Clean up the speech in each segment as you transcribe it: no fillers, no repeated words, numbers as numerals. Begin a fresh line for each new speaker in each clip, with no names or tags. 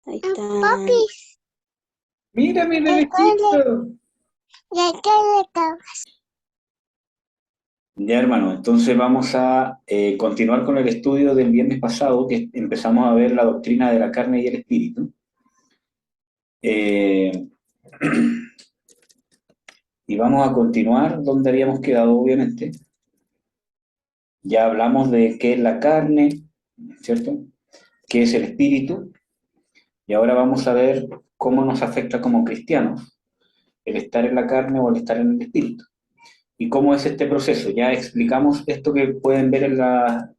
Ahí está.
Papis,
Mira mi
¿de qué le,
bebecito.
de qué le tomas?
Ya, hermano, entonces vamos a continuar con el estudio del viernes pasado, que empezamos a ver la doctrina de la carne y el espíritu. Eh, y vamos a continuar donde habíamos quedado, obviamente. Ya hablamos de qué es la carne, ¿cierto? ¿Qué es el espíritu? Y ahora vamos a ver cómo nos afecta como cristianos el estar en la carne o el estar en el espíritu. ¿Y cómo es este proceso? Ya explicamos esto que pueden ver en la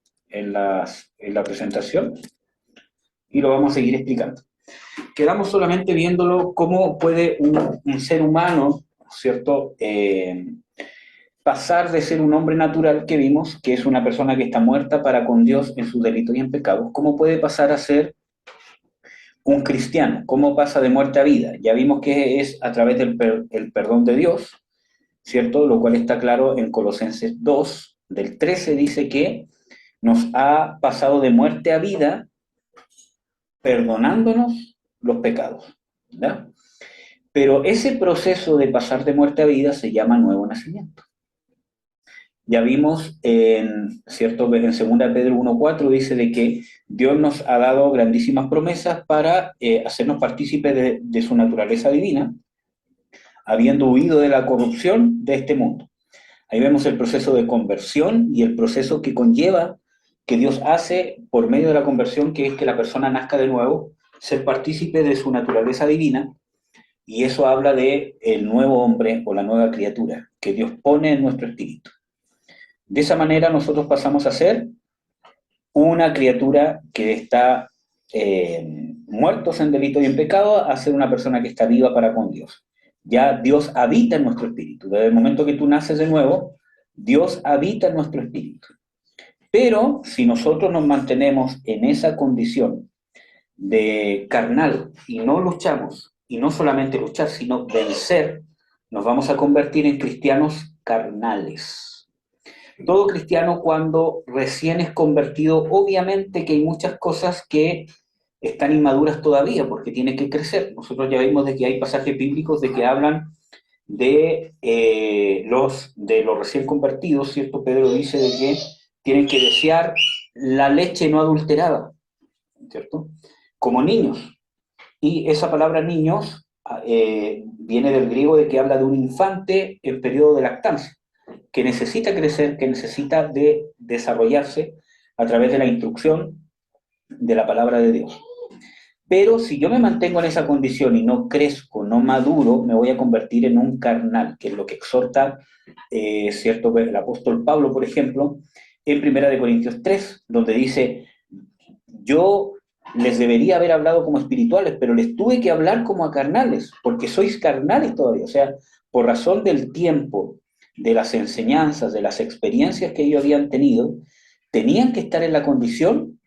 presentación y lo vamos a seguir explicando. Quedamos solamente viéndolo cómo puede un ser humano, ¿cierto? Pasar de ser un hombre natural que vimos, que es una persona que está muerta para con Dios en sus delitos y en pecados, cómo puede pasar a ser un cristiano, cómo pasa de muerte a vida. Ya vimos que es a través del perdón de Dios, ¿cierto? Lo cual está claro en Colosenses 2, del 13 dice que nos ha pasado de muerte a vida perdonándonos los pecados, ¿verdad? Pero ese proceso de pasar de muerte a vida se llama nuevo nacimiento. Ya vimos ¿cierto? En 2 Pedro 1.4 dice de que Dios nos ha dado grandísimas promesas para hacernos partícipes de su naturaleza divina, habiendo huido de la corrupción de este mundo. Ahí vemos el proceso de conversión y el proceso que conlleva que Dios hace por medio de la conversión, que es que la persona nazca de nuevo, ser partícipe de su naturaleza divina, y eso habla de el nuevo hombre o la nueva criatura que Dios pone en nuestro espíritu. De esa manera nosotros pasamos a ser una criatura que está muertos en delito y en pecado a ser una persona que está viva para con Dios. Ya Dios habita en nuestro espíritu. Desde el momento que tú naces de nuevo, Dios habita en nuestro espíritu. Pero si nosotros nos mantenemos en esa condición de carnal y no luchamos, y no solamente luchar, sino vencer, nos vamos a convertir en cristianos carnales. Todo cristiano cuando recién es convertido, obviamente que hay muchas cosas que están inmaduras todavía porque tiene que crecer. Nosotros ya vimos de que hay pasajes bíblicos de que hablan de los recién convertidos, ¿cierto? Pedro dice de que tienen que desear la leche no adulterada, ¿cierto? Como niños. Y esa palabra niños viene del griego de que habla de un infante en periodo de lactancia, que necesita crecer, que necesita de desarrollarse a través de la instrucción de la palabra de Dios. Pero si yo me mantengo en esa condición y no crezco, no maduro, me voy a convertir en un carnal, que es lo que exhorta cierto el apóstol Pablo, por ejemplo, en 1 Corintios 3, donde dice, yo les debería haber hablado como espirituales, pero les tuve que hablar como a carnales, porque sois carnales todavía. O sea, por razón del tiempo, de las enseñanzas, de las experiencias que ellos habían tenido, tenían que estar en la condición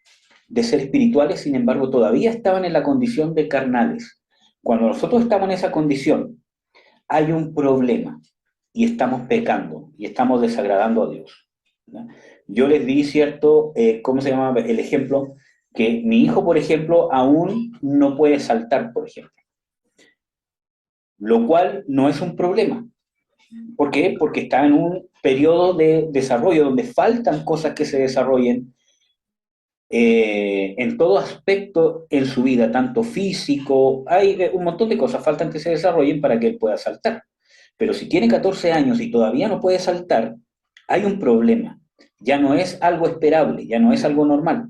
de ser espirituales, sin embargo, todavía estaban en la condición de carnales. Cuando nosotros estamos en esa condición, hay un problema y estamos pecando y estamos desagradando a Dios, ¿no? Yo les di cierto, ¿cómo se llama el ejemplo? Que mi hijo, por ejemplo, aún no puede saltar, por ejemplo, lo cual no es un problema. ¿Por qué? Porque está en un periodo de desarrollo donde faltan cosas que se desarrollen en todo aspecto en su vida, tanto físico, hay un montón de cosas faltan que se desarrollen para que él pueda saltar. Pero si tiene 14 años y todavía no puede saltar, hay un problema. Ya no es algo esperable, ya no es algo normal.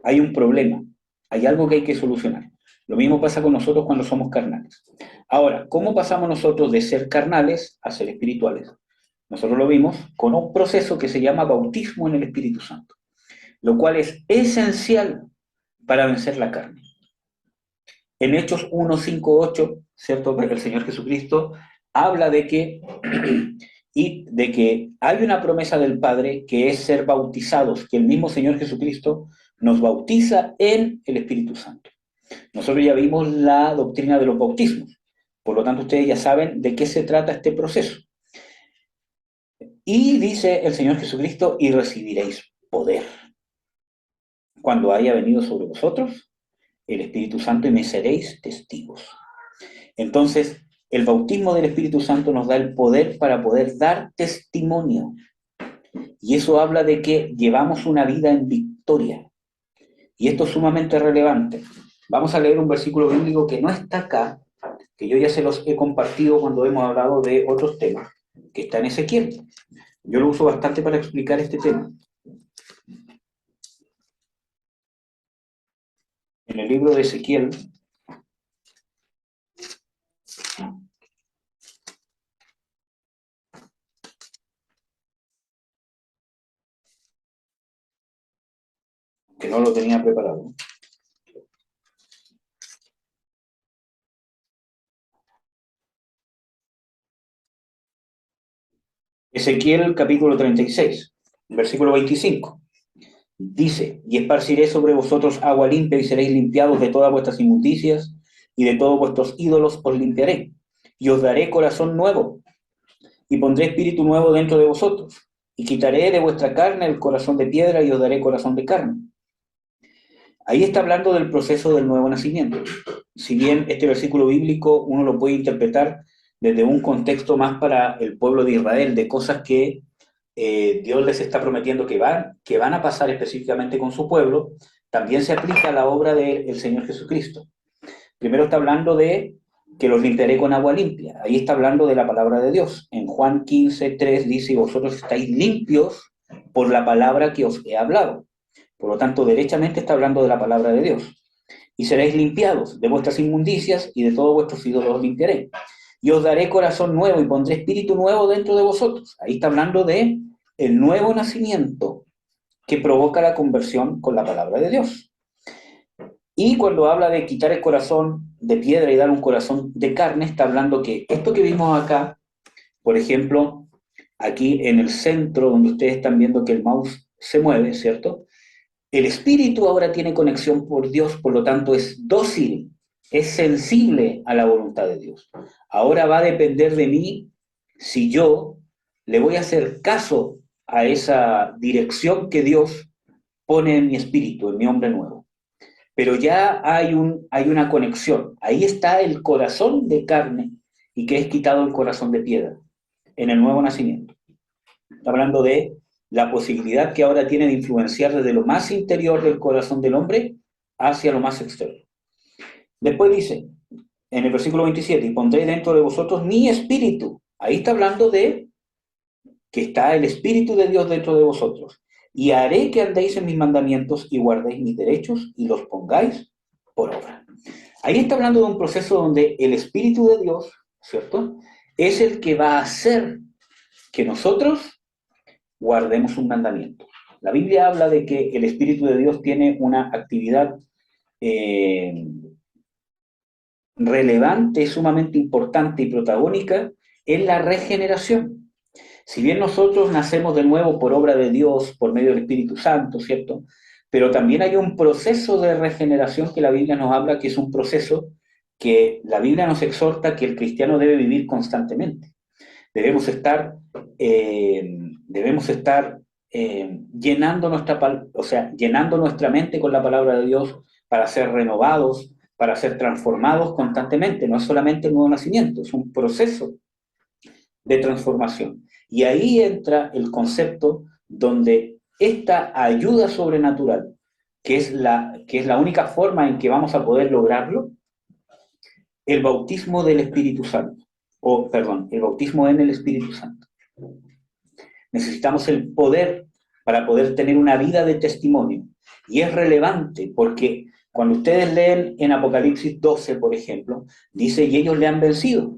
Hay un problema, hay algo que hay que solucionar. Lo mismo pasa con nosotros cuando somos carnales. Ahora, ¿cómo pasamos nosotros de ser carnales a ser espirituales? Nosotros lo vimos con un proceso que se llama bautismo en el Espíritu Santo, lo cual es esencial para vencer la carne. En Hechos 1, 5, 8, ¿cierto? El Señor Jesucristo habla de que, y de que hay una promesa del Padre que es ser bautizados, que el mismo Señor Jesucristo nos bautiza en el Espíritu Santo. Nosotros ya vimos la doctrina de los bautismos, por lo tanto ustedes ya saben de qué se trata este proceso. Y dice el Señor Jesucristo, y recibiréis poder cuando haya venido sobre vosotros el Espíritu Santo y me seréis testigos. Entonces, el bautismo del Espíritu Santo nos da el poder para poder dar testimonio. Y eso habla de que llevamos una vida en victoria. Y esto es sumamente relevante. Vamos a leer un versículo bíblico que no está acá, que yo ya se los he compartido cuando hemos hablado de otros temas, que está en Ezequiel. Yo lo uso bastante para explicar este tema. En el libro de Ezequiel, que no lo tenía preparado. Ezequiel capítulo 36, versículo 25. Dice, y esparciré sobre vosotros agua limpia y seréis limpiados de todas vuestras inmundicias y de todos vuestros ídolos os limpiaré. Y os daré corazón nuevo y pondré espíritu nuevo dentro de vosotros. Y quitaré de vuestra carne el corazón de piedra y os daré corazón de carne. Ahí está hablando del proceso del nuevo nacimiento. Si bien este versículo bíblico uno lo puede interpretar desde un contexto más para el pueblo de Israel, de cosas que Dios les está prometiendo que van a pasar específicamente con su pueblo, también se aplica a la obra del Señor Jesucristo. Primero está hablando de que los limpiaré con agua limpia. Ahí está hablando de la palabra de Dios. En Juan 15:3 dice, y vosotros estáis limpios por la palabra que os he hablado. Por lo tanto, derechamente está hablando de la palabra de Dios. Y seréis limpiados de vuestras inmundicias y de todos vuestros ídolos os limpiaré. Y os daré corazón nuevo y pondré espíritu nuevo dentro de vosotros. Ahí está hablando de el nuevo nacimiento que provoca la conversión con la palabra de Dios. Y cuando habla de quitar el corazón de piedra y dar un corazón de carne, está hablando que esto que vimos acá, por ejemplo, aquí en el centro donde ustedes están viendo que el mouse se mueve, ¿cierto? El espíritu ahora tiene conexión por Dios, por lo tanto es dócil, es sensible a la voluntad de Dios. Ahora va a depender de mí si yo le voy a hacer caso a esa dirección que Dios pone en mi espíritu, en mi hombre nuevo. Pero ya hay una conexión. Ahí está el corazón de carne y que es quitado el corazón de piedra en el nuevo nacimiento. Está hablando de la posibilidad que ahora tiene de influenciar desde lo más interior del corazón del hombre hacia lo más exterior. Después dice, en el versículo 27, y pondré dentro de vosotros mi espíritu. Ahí está hablando de que está el espíritu de Dios dentro de vosotros. Y haré que andéis en mis mandamientos y guardéis mis derechos y los pongáis por obra. Ahí está hablando de un proceso donde el espíritu de Dios, ¿cierto? Es el que va a hacer que nosotros guardemos un mandamiento. La Biblia habla de que el Espíritu de Dios tiene una actividad relevante, sumamente importante y protagónica en la regeneración. Si bien nosotros nacemos de nuevo por obra de Dios, por medio del Espíritu Santo, ¿cierto? Pero también hay un proceso de regeneración que la Biblia nos habla, que es un proceso que la Biblia nos exhorta que el cristiano debe vivir constantemente. Debemos estar, debemos estar llenando nuestra mente con la palabra de Dios para ser renovados, para ser transformados constantemente. No es solamente el nuevo nacimiento, es un proceso de transformación. Y ahí entra el concepto donde esta ayuda sobrenatural, que es la única forma en que vamos a poder lograrlo, el bautismo del Espíritu Santo, el bautismo en el Espíritu Santo. Necesitamos el poder para poder tener una vida de testimonio. Y es relevante porque cuando ustedes leen en Apocalipsis 12, por ejemplo, dice, y ellos le han vencido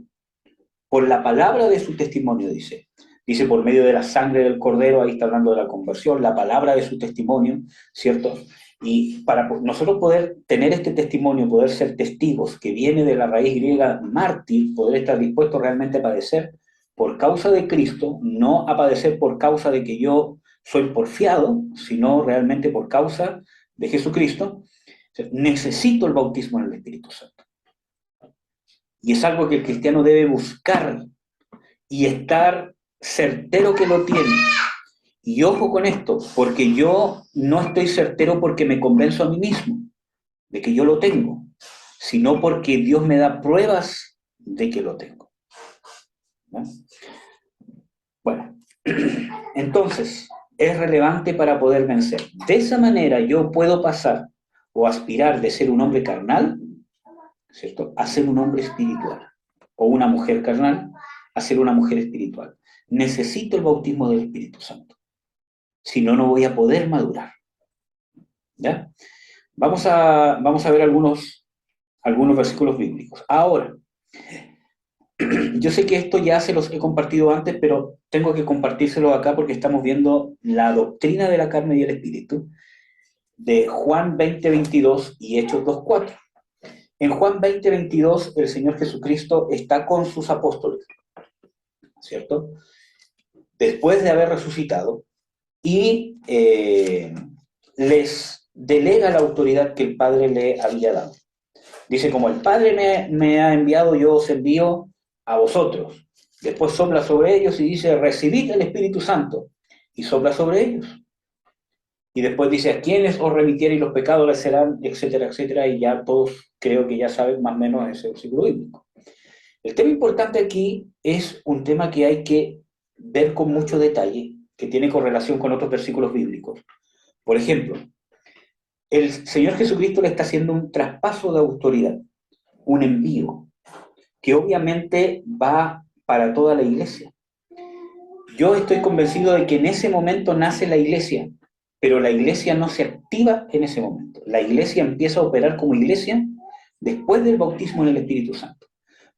por la palabra de su testimonio, dice. Dice, por medio de la sangre del Cordero, ahí está hablando de la conversión, la palabra de su testimonio, ¿cierto? Y para nosotros poder tener este testimonio, poder ser testigos, que viene de la raíz griega mártir, poder estar dispuestos realmente a padecer por causa de Cristo, no a padecer por causa de que yo soy porfiado, sino realmente por causa de Jesucristo, necesito el bautismo en el Espíritu Santo. Y es algo que el cristiano debe buscar y estar certero que lo tiene. Y ojo con esto, porque yo no estoy certero porque me convenzo a mí mismo. de que yo lo tengo, sino porque Dios me da pruebas de que lo tengo. ¿No? Bueno, entonces, es relevante para poder vencer. De esa manera yo puedo pasar o aspirar de ser un hombre carnal, ¿cierto?, a ser un hombre espiritual, o una mujer carnal a ser una mujer espiritual. Necesito el bautismo del Espíritu Santo, si no, no voy a poder madurar. ¿Ya? Vamos a ver algunos versículos bíblicos. Ahora, yo sé que esto ya se los he compartido antes, pero tengo que compartírselo acá porque estamos viendo la doctrina de la carne y el espíritu de Juan 20:22 y Hechos 2:4. En Juan 20:22 el Señor Jesucristo está con sus apóstoles, ¿cierto? Después de haber resucitado y les delega la autoridad que el Padre le había dado. Dice, como el Padre me ha enviado, yo os envío a vosotros. Después sopla sobre ellos y dice, recibid el Espíritu Santo. Y sopla sobre ellos. Y después dice, a quienes os remitieren los pecados les serán, etcétera, etcétera. Y ya todos creo que ya saben más o menos ese versículo bíblico. El tema importante aquí es un tema que hay que ver con mucho detalle, que tiene correlación con otros versículos bíblicos. Por ejemplo, el Señor Jesucristo le está haciendo un traspaso de autoridad, un envío, que obviamente va para toda la iglesia. Yo estoy convencido de que en ese momento nace la iglesia, pero la iglesia no se activa en ese momento. La iglesia empieza a operar como iglesia después del bautismo en el Espíritu Santo.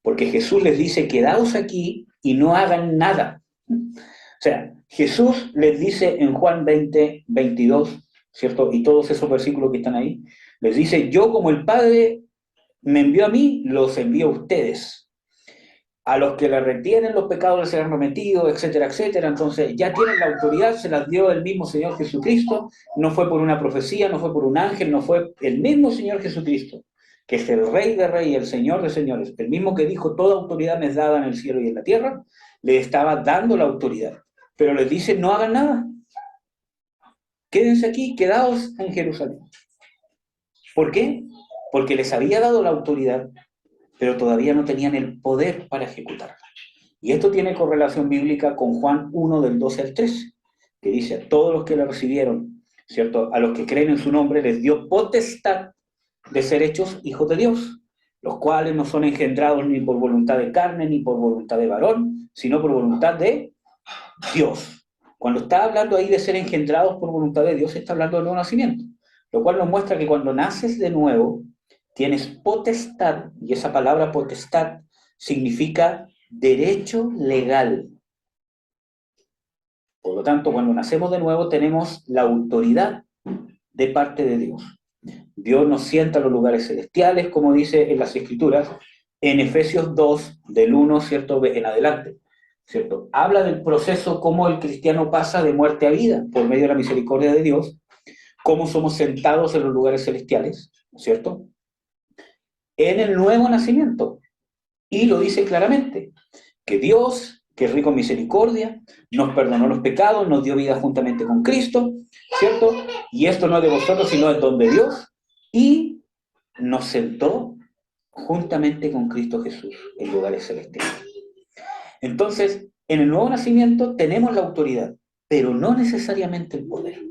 Porque Jesús les dice, quedaos aquí y no hagan nada. O sea, Jesús les dice en Juan 20:22, ¿cierto? Y todos esos versículos que están ahí, les dice, yo como el Padre me envió a mí, los envío a ustedes. A los que le retienen los pecados les serán remitidos, etcétera, etcétera. Entonces ya tienen la autoridad, se las dio el mismo Señor Jesucristo, no fue por una profecía, no fue por un ángel, no fue el mismo Señor Jesucristo, que es el Rey de Reyes, el Señor de Señores, el mismo que dijo, toda autoridad me es dada en el cielo y en la tierra, le estaba dando la autoridad. Pero les dice, no hagan nada. Quédense aquí, quedaos en Jerusalén. ¿Por qué? Porque les había dado la autoridad, pero todavía no tenían el poder para ejecutarla. Y esto tiene correlación bíblica con Juan 1 del 12 al 13, que dice, a todos los que le recibieron, ¿cierto?, a los que creen en su nombre, les dio potestad de ser hechos hijos de Dios, los cuales no son engendrados ni por voluntad de carne, ni por voluntad de varón, sino por voluntad de Dios. Cuando está hablando ahí de ser engendrados por voluntad de Dios, está hablando del nuevo nacimiento, lo cual nos muestra que cuando naces de nuevo, tienes potestad, y esa palabra potestad significa derecho legal. Por lo tanto, cuando nacemos de nuevo, tenemos la autoridad de parte de Dios. Dios nos sienta en los lugares celestiales, como dice en las Escrituras, en Efesios 2, del 1, ¿cierto?, en adelante, ¿cierto? Habla del proceso, cómo el cristiano pasa de muerte a vida, por medio de la misericordia de Dios, cómo somos sentados en los lugares celestiales, ¿cierto?, en el nuevo nacimiento. Y lo dice claramente, que Dios, que es rico en misericordia, nos perdonó los pecados, nos dio vida juntamente con Cristo, ¿cierto? Y esto no es de vosotros, sino es don de Dios, y nos sentó juntamente con Cristo Jesús en lugares celestiales. Entonces, en el nuevo nacimiento tenemos la autoridad, pero no necesariamente el poder.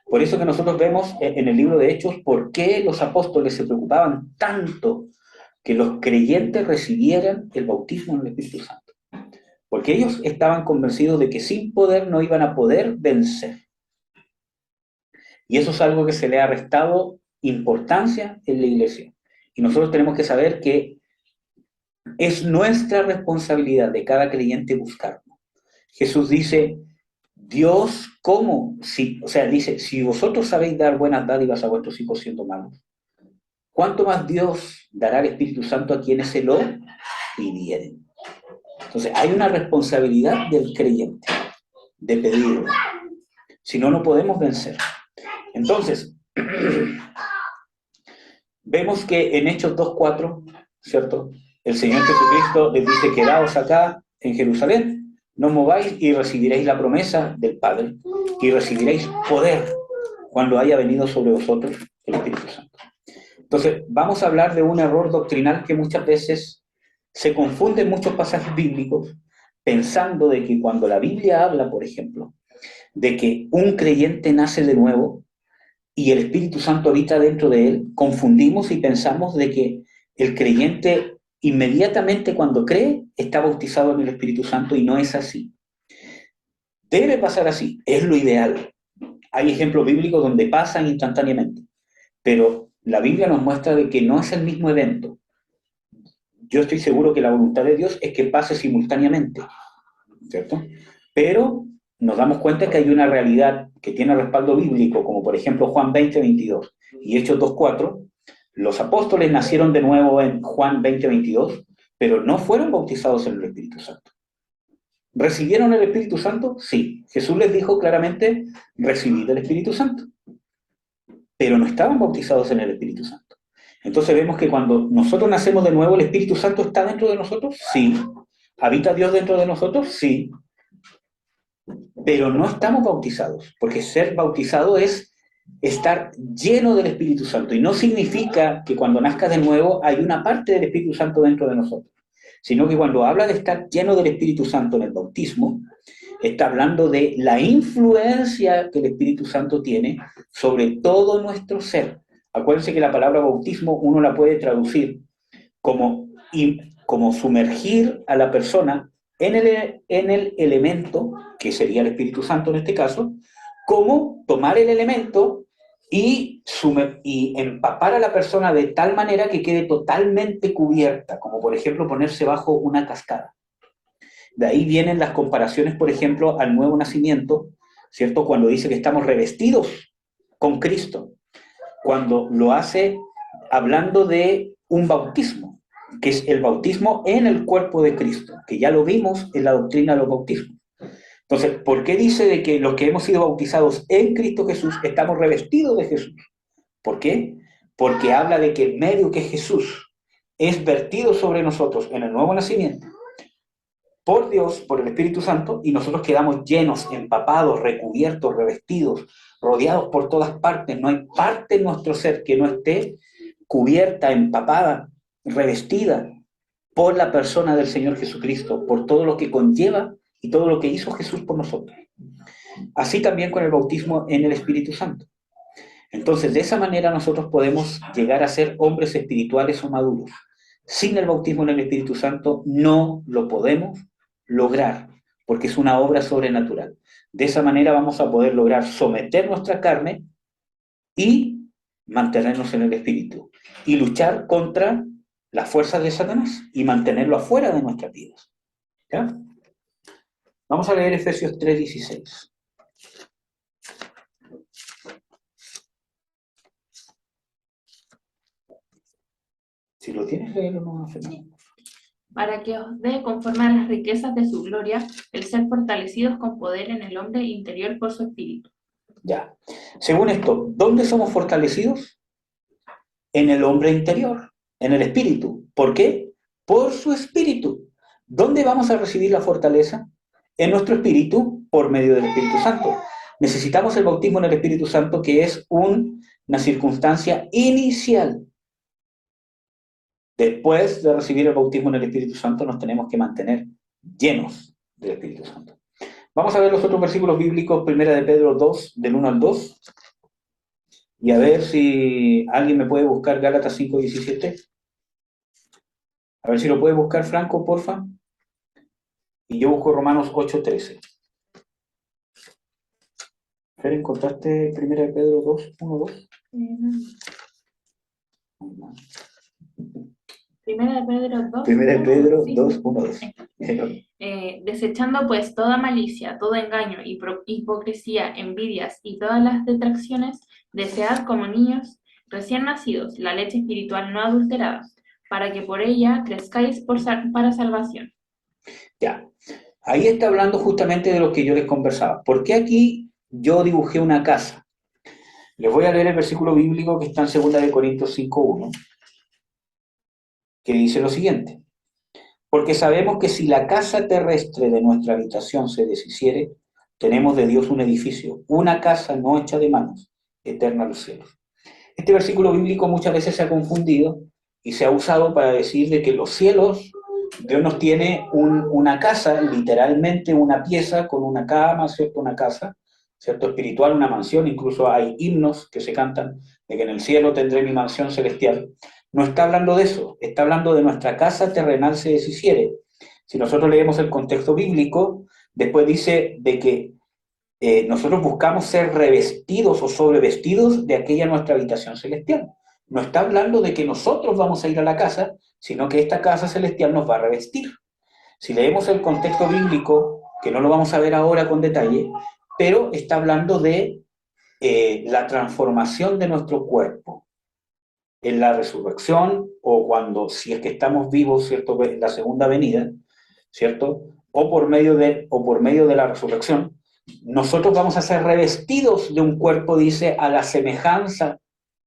Por eso que nosotros vemos en el libro de Hechos por qué los apóstoles se preocupaban tanto que los creyentes recibieran el bautismo en el Espíritu Santo. Porque ellos estaban convencidos de que sin poder no iban a poder vencer. Y eso es algo que se le ha restado importancia en la iglesia. Y nosotros tenemos que saber que es nuestra responsabilidad de cada creyente buscarlo. Jesús dice, Dios, ¿cómo? Dice, si vosotros sabéis dar buenas dádivas a vuestros hijos siendo malos, ¿cuánto más Dios dará el Espíritu Santo a quienes se lo pidieren? Entonces, hay una responsabilidad del creyente de pedirlo. Si no, no podemos vencer. Entonces, vemos que en Hechos 2:4, ¿cierto?, el Señor Jesucristo les dice, quedaos acá en Jerusalén, no mováis y recibiréis la promesa del Padre y recibiréis poder cuando haya venido sobre vosotros el Espíritu Santo. Entonces, vamos a hablar de un error doctrinal que muchas veces se confunde en muchos pasajes bíblicos, pensando de que cuando la Biblia habla, por ejemplo, de que un creyente nace de nuevo y el Espíritu Santo habita dentro de él, confundimos y pensamos de que el creyente inmediatamente cuando cree está bautizado en el Espíritu Santo, y no es así. Debe pasar así, es lo ideal. Hay ejemplos bíblicos donde pasan instantáneamente, pero la Biblia nos muestra de que no es el mismo evento. Yo estoy seguro que la voluntad de Dios es que pase simultáneamente, ¿cierto? Pero nos damos cuenta que hay una realidad que tiene respaldo bíblico, como por ejemplo Juan 20:22 y Hechos 2:4. Los apóstoles nacieron de nuevo en Juan 20:22, pero no fueron bautizados en el Espíritu Santo. ¿Recibieron el Espíritu Santo? Sí. Jesús les dijo claramente, recibid el Espíritu Santo. Pero no estaban bautizados en el Espíritu Santo. Entonces vemos que cuando nosotros nacemos de nuevo, ¿el Espíritu Santo está dentro de nosotros? Sí. ¿Habita Dios dentro de nosotros? Sí. Pero no estamos bautizados, porque ser bautizado es estar lleno del Espíritu Santo, y no significa que cuando nazcas de nuevo hay una parte del Espíritu Santo dentro de nosotros, sino que cuando habla de estar lleno del Espíritu Santo en el bautismo, está hablando de la influencia que el Espíritu Santo tiene sobre todo nuestro ser. Acuérdense que la palabra bautismo uno la puede traducir como, como sumergir a la persona en el elemento, que sería el Espíritu Santo en este caso, como tomar el elemento y empapar a la persona de tal manera que quede totalmente cubierta, como por ejemplo ponerse bajo una cascada. De ahí vienen las comparaciones, por ejemplo, al nuevo nacimiento, ¿cierto? Cuando dice que estamos revestidos con Cristo, cuando lo hace hablando de un bautismo, que es el bautismo en el cuerpo de Cristo, que ya lo vimos en la doctrina de los bautismos. Entonces, ¿por qué dice de que los que hemos sido bautizados en Cristo Jesús estamos revestidos de Jesús? ¿Por qué? Porque habla de que el medio que Jesús es vertido sobre nosotros en el nuevo nacimiento, por Dios, por el Espíritu Santo, y nosotros quedamos llenos, empapados, recubiertos, revestidos, rodeados por todas partes. No hay parte en nuestro ser que no esté cubierta, empapada, revestida por la persona del Señor Jesucristo, por todo lo que conlleva y todo lo que hizo Jesús por nosotros. Así también con el bautismo en el Espíritu Santo. Entonces, de esa manera nosotros podemos llegar a ser hombres espirituales o maduros. Sin el bautismo en el Espíritu Santo no lo podemos lograr, porque es una obra sobrenatural. De esa manera vamos a poder lograr someter nuestra carne y mantenernos en el Espíritu, y luchar contra las fuerzas de Satanás y mantenerlo afuera de nuestras vidas. ¿Ya? Vamos a leer Efesios 3:16. Si lo tienes, léelo, no, Fernando.
Para que os dé, conforme a las riquezas de su gloria, el ser fortalecidos con poder en el hombre interior por su espíritu.
Ya. Según esto, ¿dónde somos fortalecidos? En el hombre interior, en el espíritu. ¿Por qué? Por su espíritu. ¿Dónde vamos a recibir la fortaleza? En nuestro espíritu, por medio del Espíritu Santo. Necesitamos el bautismo en el Espíritu Santo, que es una circunstancia inicial. Después de recibir el bautismo en el Espíritu Santo, nos tenemos que mantener llenos del Espíritu Santo. Vamos a ver los otros versículos bíblicos, 1 de Pedro 2, del 1 al 2. Y a ver si alguien me puede buscar Gálatas 5:17. A ver si lo puede buscar, Franco, porfa. Y yo busco Romanos 8:13. Fer, ¿encontraste 1 de Pedro 2, 1, 2?
Primera de Pedro 2.
1 de Pedro
Sí.
2, 1, 2.
Desechando pues toda malicia, todo engaño, hipocresía, envidias y todas las detracciones, desead como niños recién nacidos la leche espiritual no adulterada, para que por ella crezcáis para salvación.
Ya. Ahí está hablando justamente de lo que yo les conversaba. ¿Por qué aquí yo dibujé una casa? Les voy a leer el versículo bíblico que está en 2 de Corintios 5:1, que dice lo siguiente: porque sabemos que si la casa terrestre de nuestra habitación se deshiciere, tenemos de Dios un edificio, una casa no hecha de manos, eterna a los cielos. Este versículo bíblico muchas veces se ha confundido y se ha usado para decir de que los cielos, Dios nos tiene una casa, literalmente una pieza con una cama, ¿cierto? Una casa, ¿cierto? Espiritual, una mansión, incluso hay himnos que se cantan de que en el cielo tendré mi mansión celestial. No está hablando de eso, está hablando de nuestra casa terrenal se deshiciere. Si nosotros leemos el contexto bíblico, después dice de que nosotros buscamos ser revestidos o sobrevestidos de aquella nuestra habitación celestial. No está hablando de que nosotros vamos a ir a la casa, sino que esta casa celestial nos va a revestir. Si leemos el contexto bíblico, que no lo vamos a ver ahora con detalle, pero está hablando de la transformación de nuestro cuerpo en la resurrección o cuando, si es que estamos vivos, ¿cierto?, en la segunda venida, ¿cierto?, o por medio de la resurrección, nosotros vamos a ser revestidos de un cuerpo, dice, a la semejanza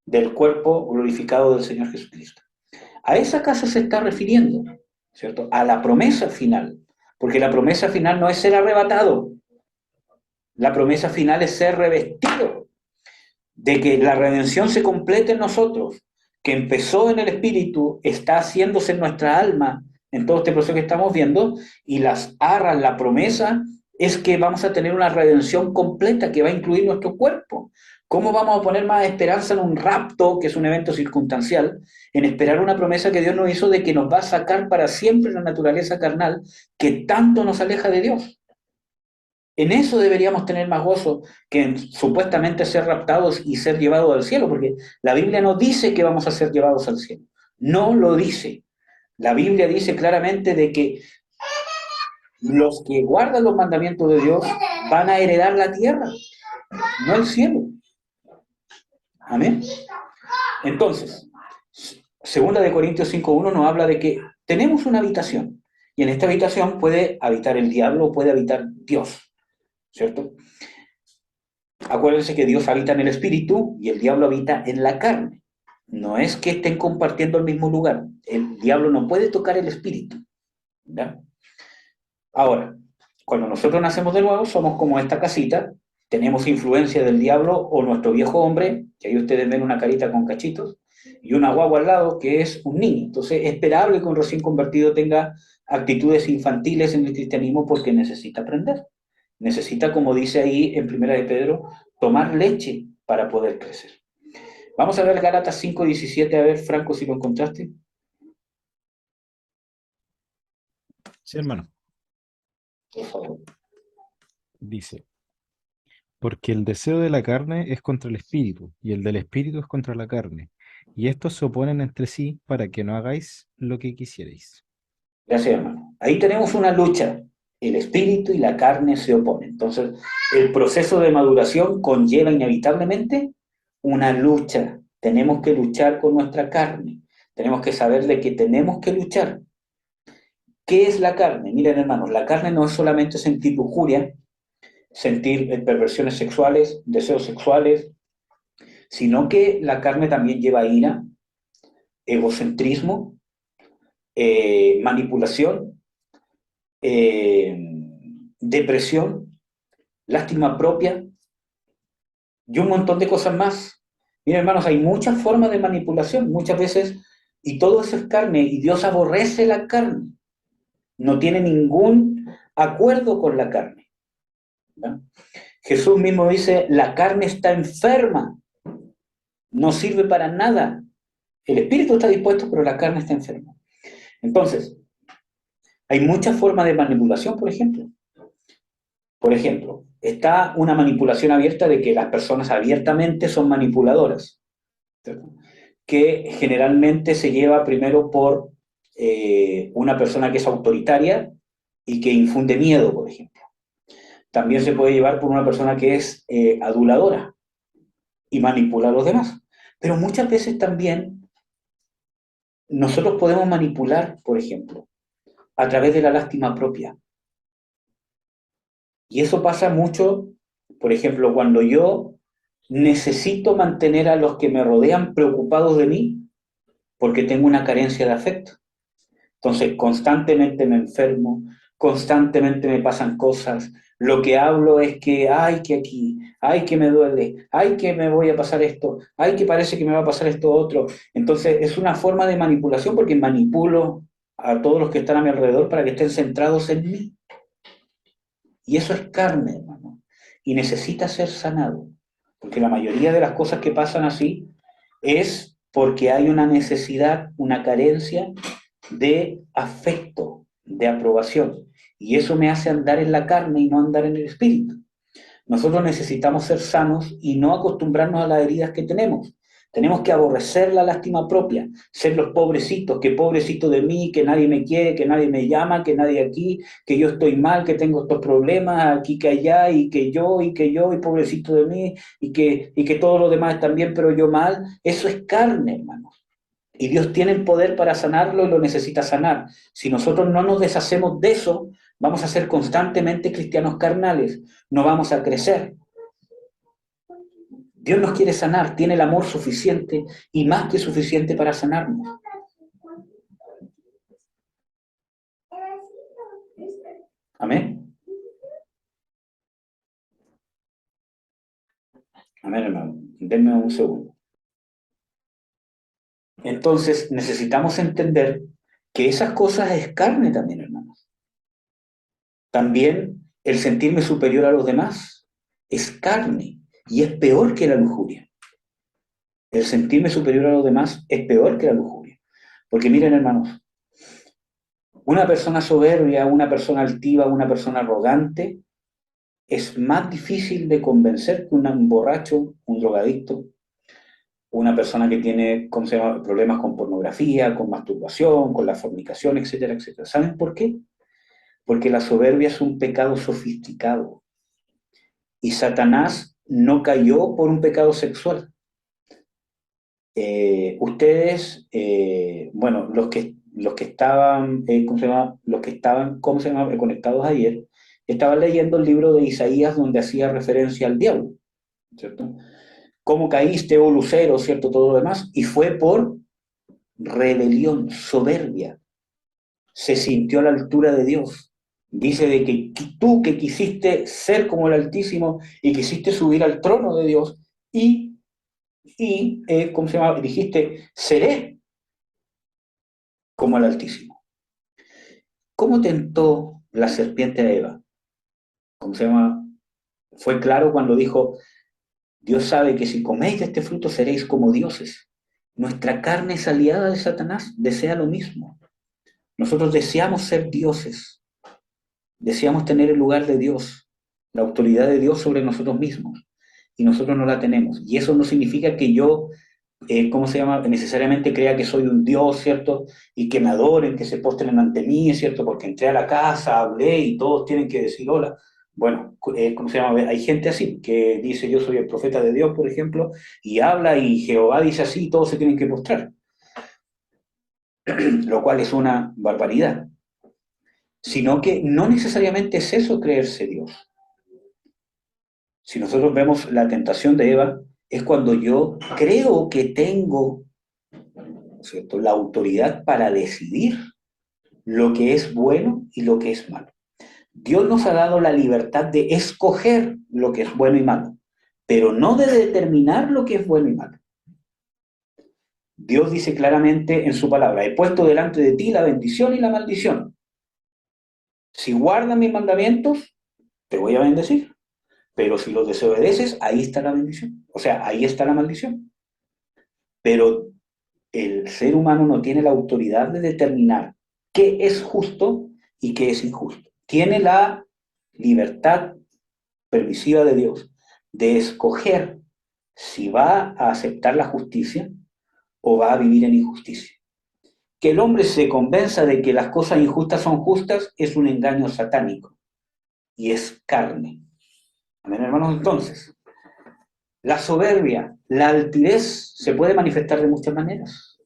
del cuerpo glorificado del Señor Jesucristo. A esa casa se está refiriendo, ¿cierto?, a la promesa final, porque la promesa final no es ser arrebatado, la promesa final es ser revestido, de que la redención se complete en nosotros, que empezó en el Espíritu, está haciéndose en nuestra alma, en todo este proceso que estamos viendo, y las arras, la promesa, es que vamos a tener una redención completa que va a incluir nuestro cuerpo. ¿Cómo vamos a poner más esperanza en un rapto, que es un evento circunstancial, en esperar una promesa que Dios nos hizo de que nos va a sacar para siempre la naturaleza carnal que tanto nos aleja de Dios? En eso deberíamos tener más gozo que en supuestamente ser raptados y ser llevados al cielo, porque la Biblia no dice que vamos a ser llevados al cielo. No lo dice. La Biblia dice claramente de que los que guardan los mandamientos de Dios van a heredar la tierra, no el cielo. Amén. Entonces, segunda de Corintios 5:1 nos habla de que tenemos una habitación, y en esta habitación puede habitar el diablo o puede habitar Dios, ¿cierto? Acuérdense que Dios habita en el espíritu y el diablo habita en la carne. No es que estén compartiendo el mismo lugar. El diablo no puede tocar el espíritu, ¿ya? Ahora, cuando nosotros nacemos de nuevo, somos como esta casita, tenemos influencia del diablo o nuestro viejo hombre, que ahí ustedes ven una carita con cachitos, y una guagua al lado que es un niño. Entonces, es esperable que un recién convertido tenga actitudes infantiles en el cristianismo porque necesita aprender. Necesita, como dice ahí en Primera de Pedro, tomar leche para poder crecer. Vamos a ver Gálatas 5:17, a ver, Franco, si lo encontraste.
Sí, hermano.
Por favor.
Dice, porque el deseo de la carne es contra el espíritu, y el del espíritu es contra la carne, y estos se oponen entre sí para que no hagáis lo que quisierais.
Gracias, hermano. Ahí tenemos una lucha. El espíritu y la carne se oponen. Entonces, el proceso de maduración conlleva inevitablemente una lucha. Tenemos que luchar con nuestra carne. Tenemos que saber de que tenemos que luchar. ¿Qué es la carne? Miren, hermanos, la carne no es solamente sentir lujuria, sentir perversiones sexuales, deseos sexuales, sino que la carne también lleva ira, egocentrismo, manipulación, depresión, lástima propia y un montón de cosas más. Miren, hermanos, hay muchas formas de manipulación, muchas veces, y todo eso es carne, y Dios aborrece la carne. No tiene ningún acuerdo con la carne, ¿no? Jesús mismo dice, la carne está enferma, no sirve para nada. El espíritu está dispuesto, pero la carne está enferma. Entonces, hay muchas formas de manipulación, por ejemplo. Por ejemplo, está una manipulación abierta de que las personas abiertamente son manipuladoras, ¿cierto? Que generalmente se lleva primero por una persona que es autoritaria y que infunde miedo, por ejemplo. También se puede llevar por una persona que es aduladora y manipula a los demás. Pero muchas veces también nosotros podemos manipular, por ejemplo, a través de la lástima propia. Y eso pasa mucho, por ejemplo, cuando yo necesito mantener a los que me rodean preocupados de mí porque tengo una carencia de afecto. Entonces, constantemente me enfermo, constantemente me pasan cosas, Lo que hablo es que, ay, que aquí, ay, que me duele, ay, que me voy a pasar esto, ay, que parece que me va a pasar esto otro. Entonces, es una forma de manipulación porque manipulo a todos los que están a mi alrededor para que estén centrados en mí. Y eso es carne, hermano. Y necesita ser sanado. Porque la mayoría de las cosas que pasan así es porque hay una necesidad, una carencia de afecto, de aprobación. Y eso me hace andar en la carne y no andar en el espíritu. Nosotros necesitamos ser sanos y no acostumbrarnos a las heridas que tenemos. Tenemos que aborrecer la lástima propia, ser los pobrecitos, que pobrecito de mí, que nadie me quiere, que nadie me llama, que nadie aquí, que yo estoy mal, que tengo estos problemas aquí, que allá, y que yo, y pobrecito de mí, y que todos los demás están bien, pero yo mal. Eso es carne, hermanos. Y Dios tiene el poder para sanarlo y lo necesita sanar. Si nosotros no nos deshacemos de eso, vamos a ser constantemente cristianos carnales, no vamos a crecer. Dios nos quiere sanar, tiene el amor suficiente y más que suficiente para sanarnos. Amén. Amén, hermano. Denme un segundo. Entonces, necesitamos entender que esas cosas es carne también, hermanos. También el sentirme superior a los demás es carne y es peor que la lujuria. El sentirme superior a los demás es peor que la lujuria. Porque miren, hermanos, una persona soberbia, una persona altiva, una persona arrogante, es más difícil de convencer que un borracho, un drogadicto, una persona que tiene, ¿cómo se llama?, problemas con pornografía, con masturbación, con la fornicación, etcétera, etcétera. ¿Saben por qué? Porque la soberbia es un pecado sofisticado. Y Satanás no cayó por un pecado sexual. Ustedes, bueno, los que estaban, ¿cómo se llama? Los que estaban, ¿cómo se llama?, conectados ayer, estaban leyendo el libro de Isaías donde hacía referencia al diablo, ¿cierto? Cómo caíste, oh lucero, ¿cierto? Todo lo demás, y fue por rebelión, soberbia. Se sintió a la altura de Dios. Dice de que tú que quisiste ser como el Altísimo y quisiste subir al trono de Dios ¿cómo se llama? Dijiste, seré como el Altísimo. ¿Cómo tentó la serpiente a Eva? ¿Cómo se llama? Fue claro cuando dijo, Dios sabe que si coméis de este fruto seréis como dioses. Nuestra carne es aliada de Satanás, desea lo mismo. Nosotros deseamos ser dioses, deseamos tener el lugar de Dios, la autoridad de Dios sobre nosotros mismos, y nosotros no la tenemos. Y eso no significa que yo, ¿cómo se llama?, necesariamente crea que soy un Dios, ¿cierto? Y que me adoren, que se postren ante mí, ¿cierto? Porque entré a la casa, hablé y todos tienen que decir hola. Bueno, ¿cómo se llama? Hay gente así, que dice yo soy el profeta de Dios, por ejemplo, y habla y Jehová dice así y todos se tienen que postrar, lo cual es una barbaridad. Sino que no necesariamente es eso creerse Dios. Si nosotros vemos la tentación de Eva, es cuando yo creo que tengo, ¿cierto?, la autoridad para decidir lo que es bueno y lo que es malo. Dios nos ha dado la libertad de escoger lo que es bueno y malo, pero no de determinar lo que es bueno y malo. Dios dice claramente en su palabra, he puesto delante de ti la bendición y la maldición. Si guardas mis mandamientos, te voy a bendecir. Pero si los desobedeces, ahí está la bendición. O sea, ahí está la maldición. Pero el ser humano no tiene la autoridad de determinar qué es justo y qué es injusto. Tiene la libertad permisiva de Dios de escoger si va a aceptar la justicia o va a vivir en injusticia. Que el hombre se convenza de que las cosas injustas son justas es un engaño satánico y es carne. Amén, hermanos. Entonces, la soberbia, la altivez se puede manifestar de muchas maneras.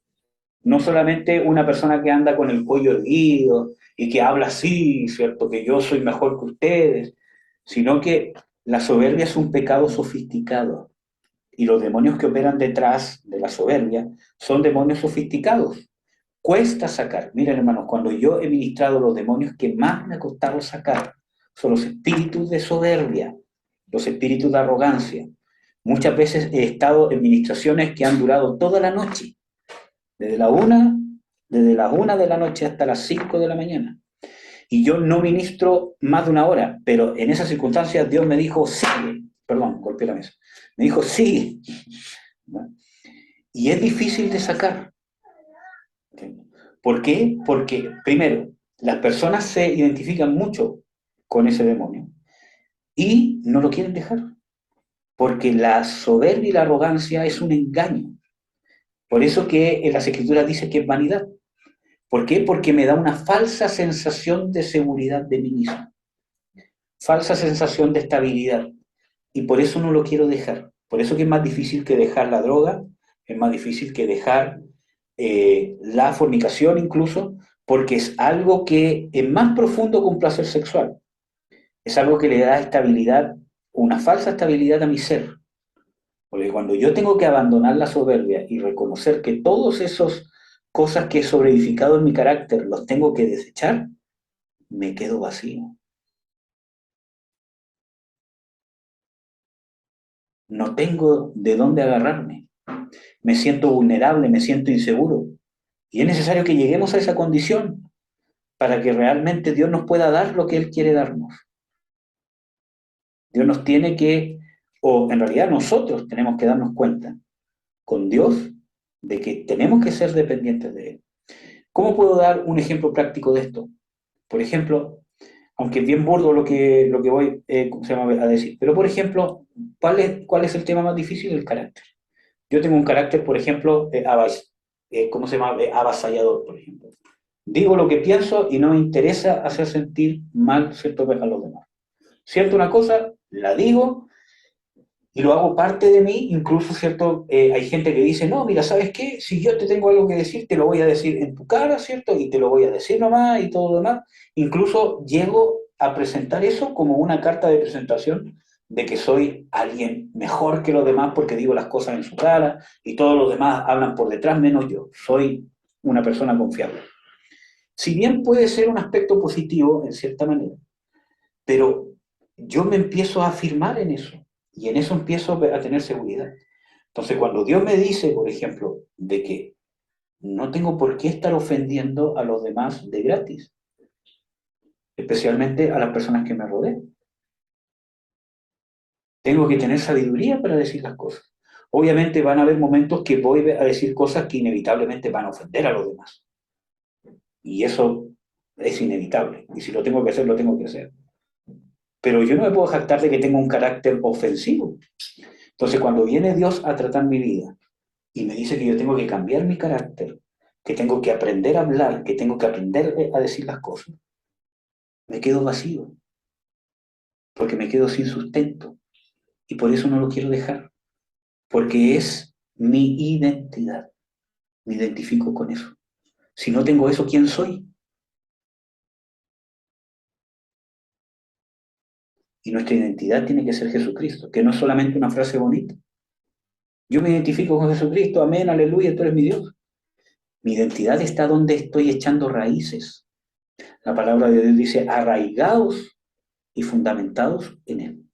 No solamente una persona que anda con el cuello erguido y que habla así, ¿cierto?, que yo soy mejor que ustedes, sino que la soberbia es un pecado sofisticado. Y los demonios que operan detrás de la soberbia son demonios sofisticados. Cuesta sacar. Miren, hermanos, cuando yo he ministrado los demonios que más me ha costado sacar son los espíritus de soberbia, los espíritus de arrogancia. Muchas veces he estado en ministraciones que han durado toda la noche, desde las 1 de la noche hasta las 5 de la mañana. Y yo no ministro más de 1 hora, pero en esas circunstancias Dios me dijo, sigue. Perdón, golpeé la mesa. Me dijo, sigue. Y es difícil de sacar. ¿Por qué? Porque, primero, las personas se identifican mucho con ese demonio y no lo quieren dejar. Porque la soberbia y la arrogancia es un engaño. Por eso que en las Escrituras dice que es vanidad. ¿Por qué? Porque me da una falsa sensación de seguridad de mí mismo. Falsa sensación de estabilidad. Y por eso no lo quiero dejar. Por eso que es más difícil que dejar la droga, es más difícil que dejar la fornicación incluso, porque es algo que es más profundo que un placer sexual. Es algo que le da estabilidad, una falsa estabilidad a mi ser. Porque cuando yo tengo que abandonar la soberbia y reconocer que todas esas cosas que he sobreedificado en mi carácter los tengo que desechar, me quedo vacío. No tengo de dónde agarrarme. Me siento vulnerable, me siento inseguro. Y es necesario que lleguemos a esa condición para que realmente Dios nos pueda dar lo que Él quiere darnos. Dios nos tiene que, o en realidad nosotros tenemos que darnos cuenta con Dios de que tenemos que ser dependientes de Él. ¿Cómo puedo dar un ejemplo práctico de esto? Por ejemplo, aunque es bien burdo lo que voy a decir, pero por ejemplo, ¿cuál es el tema más difícil? El carácter. Yo tengo un carácter, por ejemplo, avasallador, por ejemplo. Digo lo que pienso y no me interesa hacer sentir mal, ¿cierto?, a los demás. Siento una cosa, la digo y lo hago parte de mí, incluso, ¿cierto? Hay gente que dice, no, mira, ¿sabes qué? Si yo te tengo algo que decir, te lo voy a decir en tu cara, ¿cierto? Y te lo voy a decir nomás y todo lo demás. Incluso llego a presentar eso como una carta de presentación de que soy alguien mejor que los demás porque digo las cosas en su cara y todos los demás hablan por detrás menos yo. Soy una persona confiable. Si bien puede ser un aspecto positivo en cierta manera, pero yo me empiezo a afirmar en eso y en eso empiezo a tener seguridad. Entonces, cuando Dios me dice, por ejemplo, de que no tengo por qué estar ofendiendo a los demás de gratis, especialmente a las personas que me rodean. Tengo que tener sabiduría para decir las cosas. Obviamente van a haber momentos que voy a decir cosas que inevitablemente van a ofender a los demás. Y eso es inevitable. Y si lo tengo que hacer, lo tengo que hacer. Pero yo no me puedo jactar de que tengo un carácter ofensivo. Entonces, cuando viene Dios a tratar mi vida y me dice que yo tengo que cambiar mi carácter, que tengo que aprender a hablar, que tengo que aprender a decir las cosas, me quedo vacío. Porque me quedo sin sustento. Y por eso no lo quiero dejar. Porque es mi identidad. Me identifico con eso. Si no tengo eso, ¿quién soy? Y nuestra identidad tiene que ser Jesucristo, que no es solamente una frase bonita. Yo me identifico con Jesucristo, amén, aleluya, tú eres mi Dios. Mi identidad está donde estoy echando raíces. La palabra de Dios dice, arraigados y fundamentados en Él.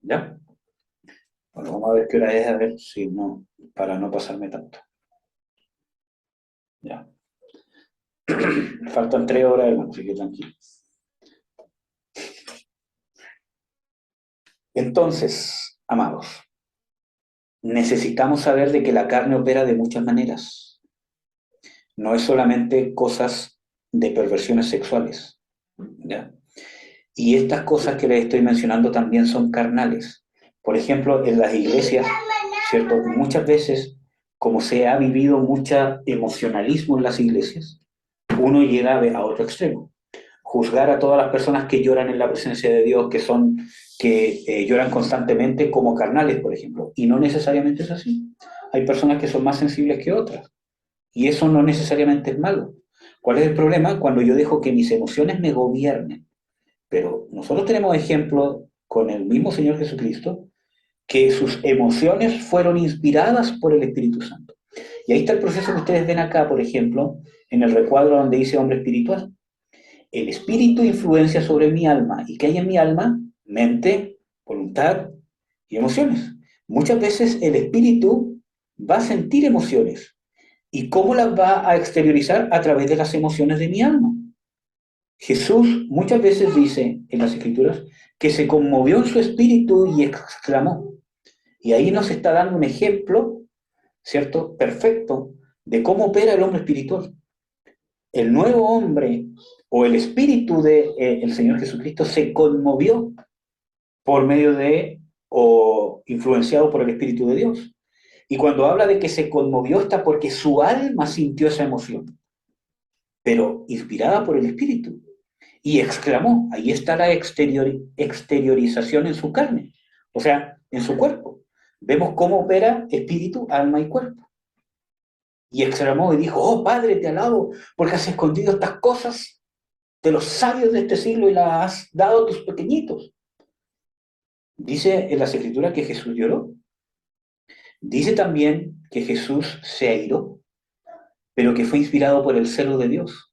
¿Ya? Bueno, vamos a ver qué hora es, a ver si no, para no pasarme tanto. Ya. Faltan 3 horas, hermano, así que tranquilo. Entonces, amados, necesitamos saber de que la carne opera de muchas maneras. No es solamente cosas de perversiones sexuales. ¿Ya? Y estas cosas que les estoy mencionando también son carnales. Por ejemplo, en las iglesias, ¿cierto? Muchas veces, como se ha vivido mucho emocionalismo en las iglesias, uno llega a otro extremo. Juzgar a todas las personas que lloran en la presencia de Dios, que lloran constantemente como carnales, por ejemplo. Y no necesariamente es así. Hay personas que son más sensibles que otras. Y eso no necesariamente es malo. ¿Cuál es el problema? Cuando yo dejo que mis emociones me gobiernen. Pero nosotros tenemos ejemplos con el mismo Señor Jesucristo, que sus emociones fueron inspiradas por el Espíritu Santo. Y ahí está el proceso que ustedes ven acá, por ejemplo, en el recuadro donde dice hombre espiritual. el espíritu influencia sobre mi alma. ¿Y qué hay en mi alma? Mente, voluntad y emociones. Muchas veces el espíritu va a sentir emociones. ¿Y cómo las va a exteriorizar? A través de las emociones de mi alma. Jesús muchas veces dice en las Escrituras que se conmovió en su espíritu y exclamó. Y ahí nos está dando un ejemplo, ¿cierto? Perfecto de cómo opera el hombre espiritual. El nuevo hombre o el espíritu de el Señor Jesucristo se conmovió por medio de o influenciado por el Espíritu de Dios. Y cuando habla de que se conmovió está porque su alma sintió esa emoción, pero inspirada por el Espíritu. Y exclamó, ahí está la exteriorización en su carne, o sea, en su cuerpo. Vemos cómo opera espíritu, alma y cuerpo. Y exclamó y dijo, oh Padre, te alabo, porque has escondido estas cosas de los sabios de este siglo y las has dado a tus pequeñitos. Dice en las Escrituras que Jesús lloró. Dice también que Jesús se airó, pero que fue inspirado por el celo de Dios.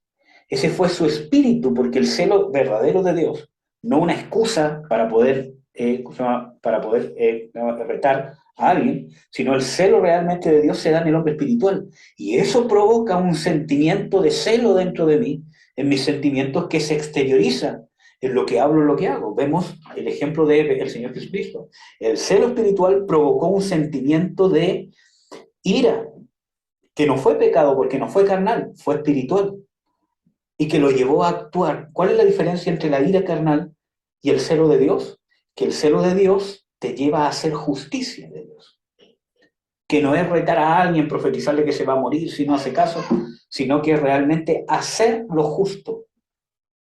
Ese fue su espíritu, porque el celo verdadero de Dios, no una excusa para poder, retar a alguien, sino el celo realmente de Dios se da en el hombre espiritual. Y eso provoca un sentimiento de celo dentro de mí, en mis sentimientos que se exterioriza en lo que hablo, en lo que hago. Vemos el ejemplo del Señor Jesucristo. El celo espiritual provocó un sentimiento de ira, que no fue pecado porque no fue carnal, fue espiritual, y que lo llevó a actuar. ¿Cuál es la diferencia entre la ira carnal y el celo de Dios? Que el celo de Dios te lleva a hacer justicia de Dios. Que no es retar a alguien, profetizarle que se va a morir si no hace caso, sino que es realmente hacer lo justo,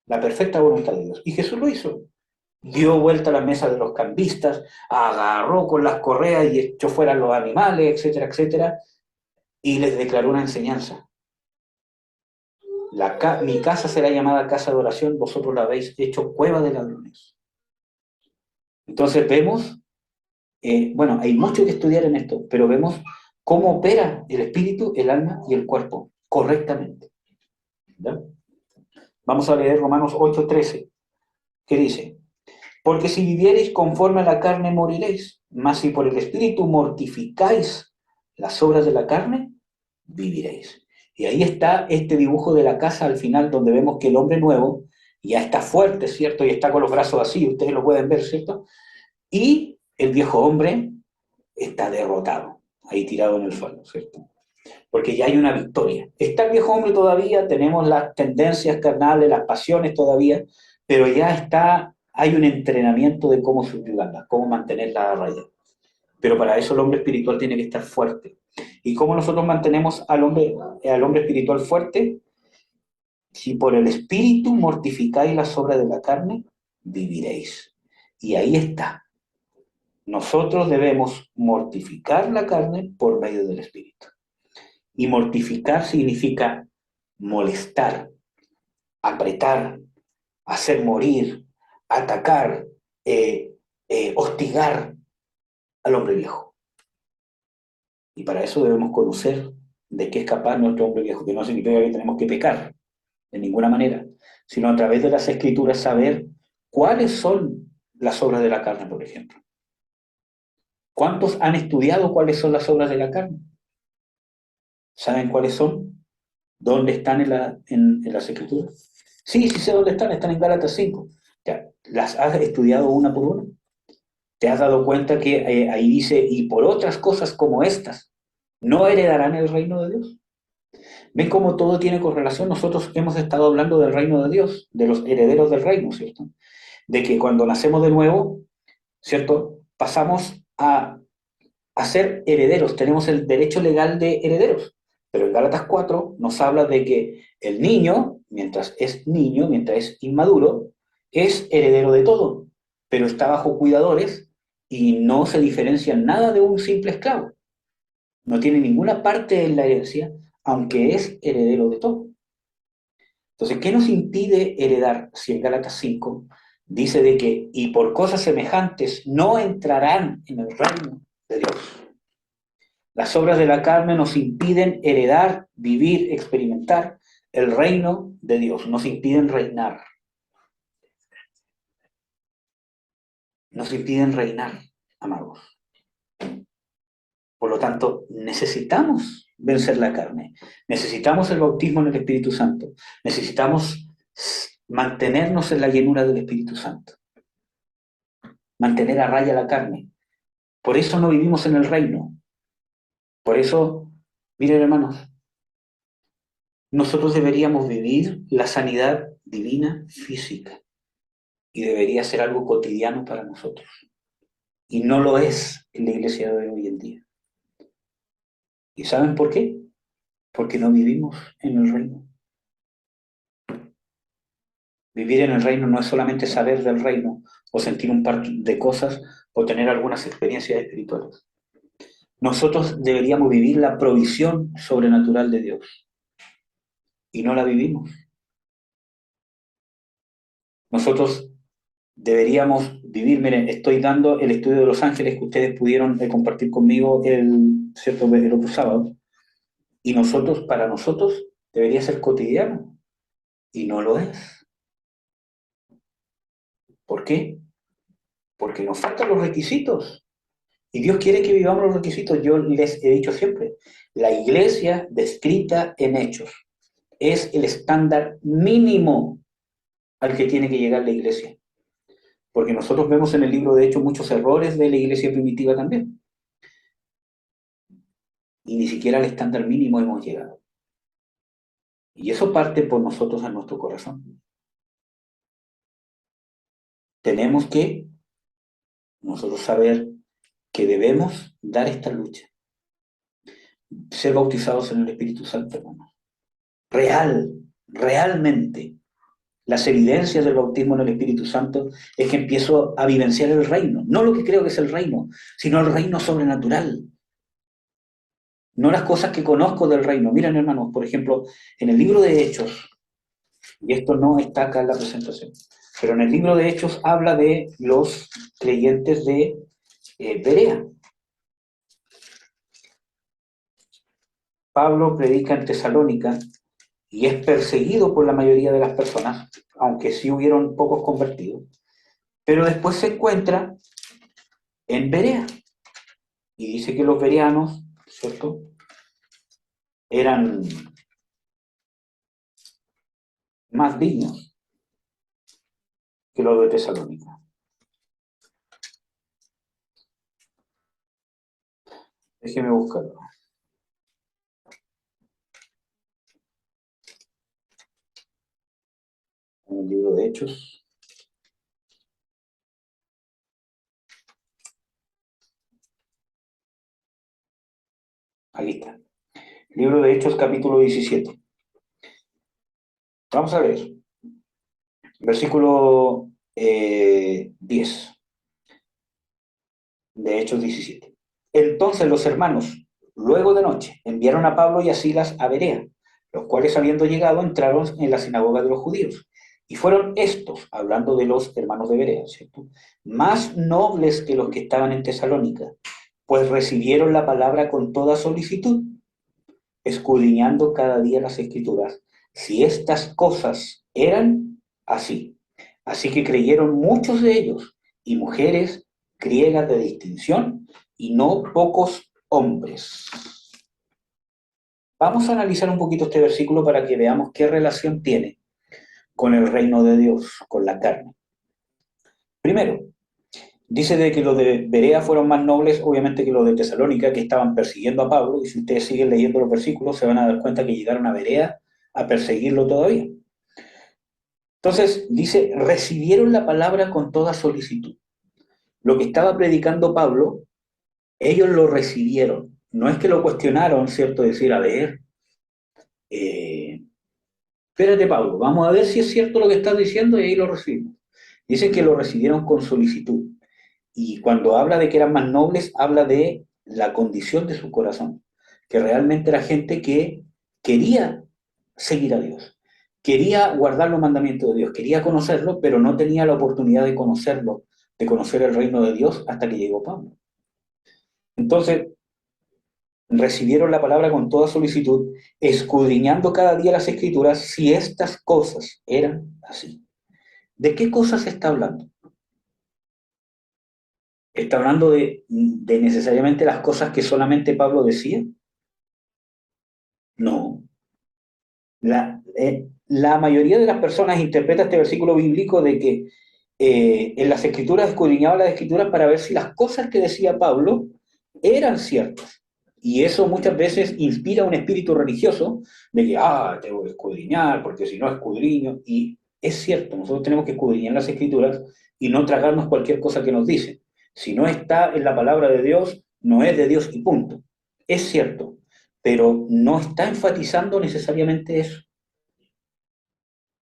la perfecta voluntad de Dios. Y Jesús lo hizo. Dio vuelta a la mesa de los cambistas, agarró con las correas y echó fuera los animales, etcétera, etcétera, y les declaró una enseñanza. Mi casa será llamada casa de oración, vosotros la habéis hecho cueva de ladrones. Entonces vemos, bueno, hay mucho que estudiar en esto, pero vemos cómo opera el espíritu, el alma y el cuerpo correctamente. ¿Ya? Vamos a leer Romanos 8:13, que dice, porque si viviereis conforme a la carne moriréis, mas si por el espíritu mortificáis las obras de la carne, viviréis. Y ahí está este dibujo de la casa al final, donde vemos que el hombre nuevo ya está fuerte, ¿cierto? Y está con los brazos así, ustedes lo pueden ver, ¿cierto? Y el viejo hombre está derrotado, ahí tirado en el suelo, ¿cierto? Porque ya hay una victoria. Está el viejo hombre todavía, tenemos las tendencias carnales, las pasiones todavía, pero ya está, hay un entrenamiento de cómo subyugarlas, cómo mantenerlas a raya. Pero para eso el hombre espiritual tiene que estar fuerte. ¿Y cómo nosotros mantenemos al hombre espiritual fuerte? Si por el espíritu mortificáis las obras de la carne, viviréis. Y ahí está. Nosotros debemos mortificar la carne por medio del espíritu. Y mortificar significa molestar, apretar, hacer morir, atacar, hostigar al hombre viejo. Y para eso debemos conocer de qué es capaz nuestro hombre viejo, que no significa que tenemos que pecar, de ninguna manera, sino a través de las Escrituras saber cuáles son las obras de la carne, por ejemplo. ¿Cuántos han estudiado cuáles son las obras de la carne? ¿Saben cuáles son? ¿Dónde están en las Escrituras? Sí, sí sé dónde están en Gálatas 5. Ya, ¿las has estudiado una por una? ¿Te has dado cuenta que ahí dice, y por otras cosas como estas, no heredarán el reino de Dios? ¿Ven cómo todo tiene correlación? Nosotros hemos estado hablando del reino de Dios, de los herederos del reino, ¿cierto? De que cuando nacemos de nuevo, ¿cierto? Pasamos a ser herederos, tenemos el derecho legal de herederos. Pero en Gálatas 4 nos habla de que el niño, mientras es inmaduro, es heredero de todo, pero está bajo cuidadores y no se diferencia en nada de un simple esclavo. No tiene ninguna parte en la herencia, aunque es heredero de todo. Entonces, ¿qué nos impide heredar? Si en Gálatas 5 dice de que, y por cosas semejantes no entrarán en el reino de Dios. Las obras de la carne nos impiden heredar, vivir, experimentar el reino de Dios, nos impiden reinar. Nos impiden reinar, amados. Por lo tanto, necesitamos vencer la carne. Necesitamos el bautismo en el Espíritu Santo. Necesitamos mantenernos en la llenura del Espíritu Santo. Mantener a raya la carne. Por eso no vivimos en el reino. Por eso, miren hermanos, nosotros deberíamos vivir la sanidad divina física. Y debería ser algo cotidiano para nosotros. Y no lo es en la iglesia de hoy en día. ¿Y saben por qué? Porque no vivimos en el reino. Vivir en el reino no es solamente saber del reino, o sentir un par de cosas, o tener algunas experiencias espirituales. Nosotros deberíamos vivir la provisión sobrenatural de Dios. Y no la vivimos. Nosotros deberíamos vivir, miren, estoy dando el estudio de los ángeles que ustedes pudieron compartir conmigo el otro sábado, y para nosotros, debería ser cotidiano, y no lo es. ¿Por qué? Porque nos faltan los requisitos, y Dios quiere que vivamos los requisitos. Yo les he dicho siempre, la iglesia descrita en Hechos es el estándar mínimo al que tiene que llegar la iglesia. Porque nosotros vemos en el libro de Hechos muchos errores de la iglesia primitiva también. Y ni siquiera al estándar mínimo hemos llegado. Y eso parte por nosotros en nuestro corazón. Tenemos que nosotros saber que debemos dar esta lucha. Ser bautizados en el Espíritu Santo, hermanos. Realmente. Las evidencias del bautismo en el Espíritu Santo es que empiezo a vivenciar el reino. No lo que creo que es el reino, sino el reino sobrenatural. No las cosas que conozco del reino. Miren, hermanos, por ejemplo, en el libro de Hechos, y esto no está acá en la presentación, pero en el libro de Hechos habla de los creyentes de Berea. Pablo predica en Tesalónica y es perseguido por la mayoría de las personas, aunque sí hubieron pocos convertidos, pero después se encuentra en Berea y dice que los bereanos, ¿cierto?, eran más dignos que los de Tesalónica. Déjeme buscarlo. En el libro de Hechos. Aquí está. Libro de Hechos, capítulo 17. Vamos a ver. Versículo 10 de Hechos 17. Entonces los hermanos, luego de noche, enviaron a Pablo y a Silas a Berea, los cuales habiendo llegado entraron en la sinagoga de los judíos. Y fueron estos, hablando de los hermanos de Berea, ¿cierto?, más nobles que los que estaban en Tesalónica, pues recibieron la palabra con toda solicitud, escudriñando cada día las Escrituras, si estas cosas eran así. Así que creyeron muchos de ellos, y mujeres griegas de distinción, y no pocos hombres. Vamos a analizar un poquito este versículo para que veamos qué relación tiene con el reino de Dios, con la carne. Primero, dice de que los de Berea fueron más nobles, obviamente, que los de Tesalónica, que estaban persiguiendo a Pablo, y si ustedes siguen leyendo los versículos, se van a dar cuenta que llegaron a Berea a perseguirlo todavía. Entonces, dice, recibieron la palabra con toda solicitud. Lo que estaba predicando Pablo, ellos lo recibieron. No es que lo cuestionaron, ¿cierto? Decir, a ver, espérate, Pablo, vamos a ver si es cierto lo que estás diciendo, y ahí lo recibimos. Dice que lo recibieron con solicitud. Y cuando habla de que eran más nobles, habla de la condición de su corazón, que realmente era gente que quería seguir a Dios, quería guardar los mandamientos de Dios, quería conocerlo, pero no tenía la oportunidad de conocerlo, de conocer el reino de Dios hasta que llegó Pablo. Entonces, recibieron la palabra con toda solicitud, escudriñando cada día las Escrituras si estas cosas eran así. ¿De qué cosas está hablando? ¿Está hablando de necesariamente las cosas que solamente Pablo decía? No. La mayoría de las personas interpreta este versículo bíblico de que en las Escrituras escudriñaba las Escrituras para ver si las cosas que decía Pablo eran ciertas. Y eso muchas veces inspira un espíritu religioso de que, tengo que escudriñar, porque si no escudriño. Y es cierto, nosotros tenemos que escudriñar las Escrituras y no tragarnos cualquier cosa que nos dicen. Si no está en la palabra de Dios, no es de Dios y punto. Es cierto, pero no está enfatizando necesariamente eso.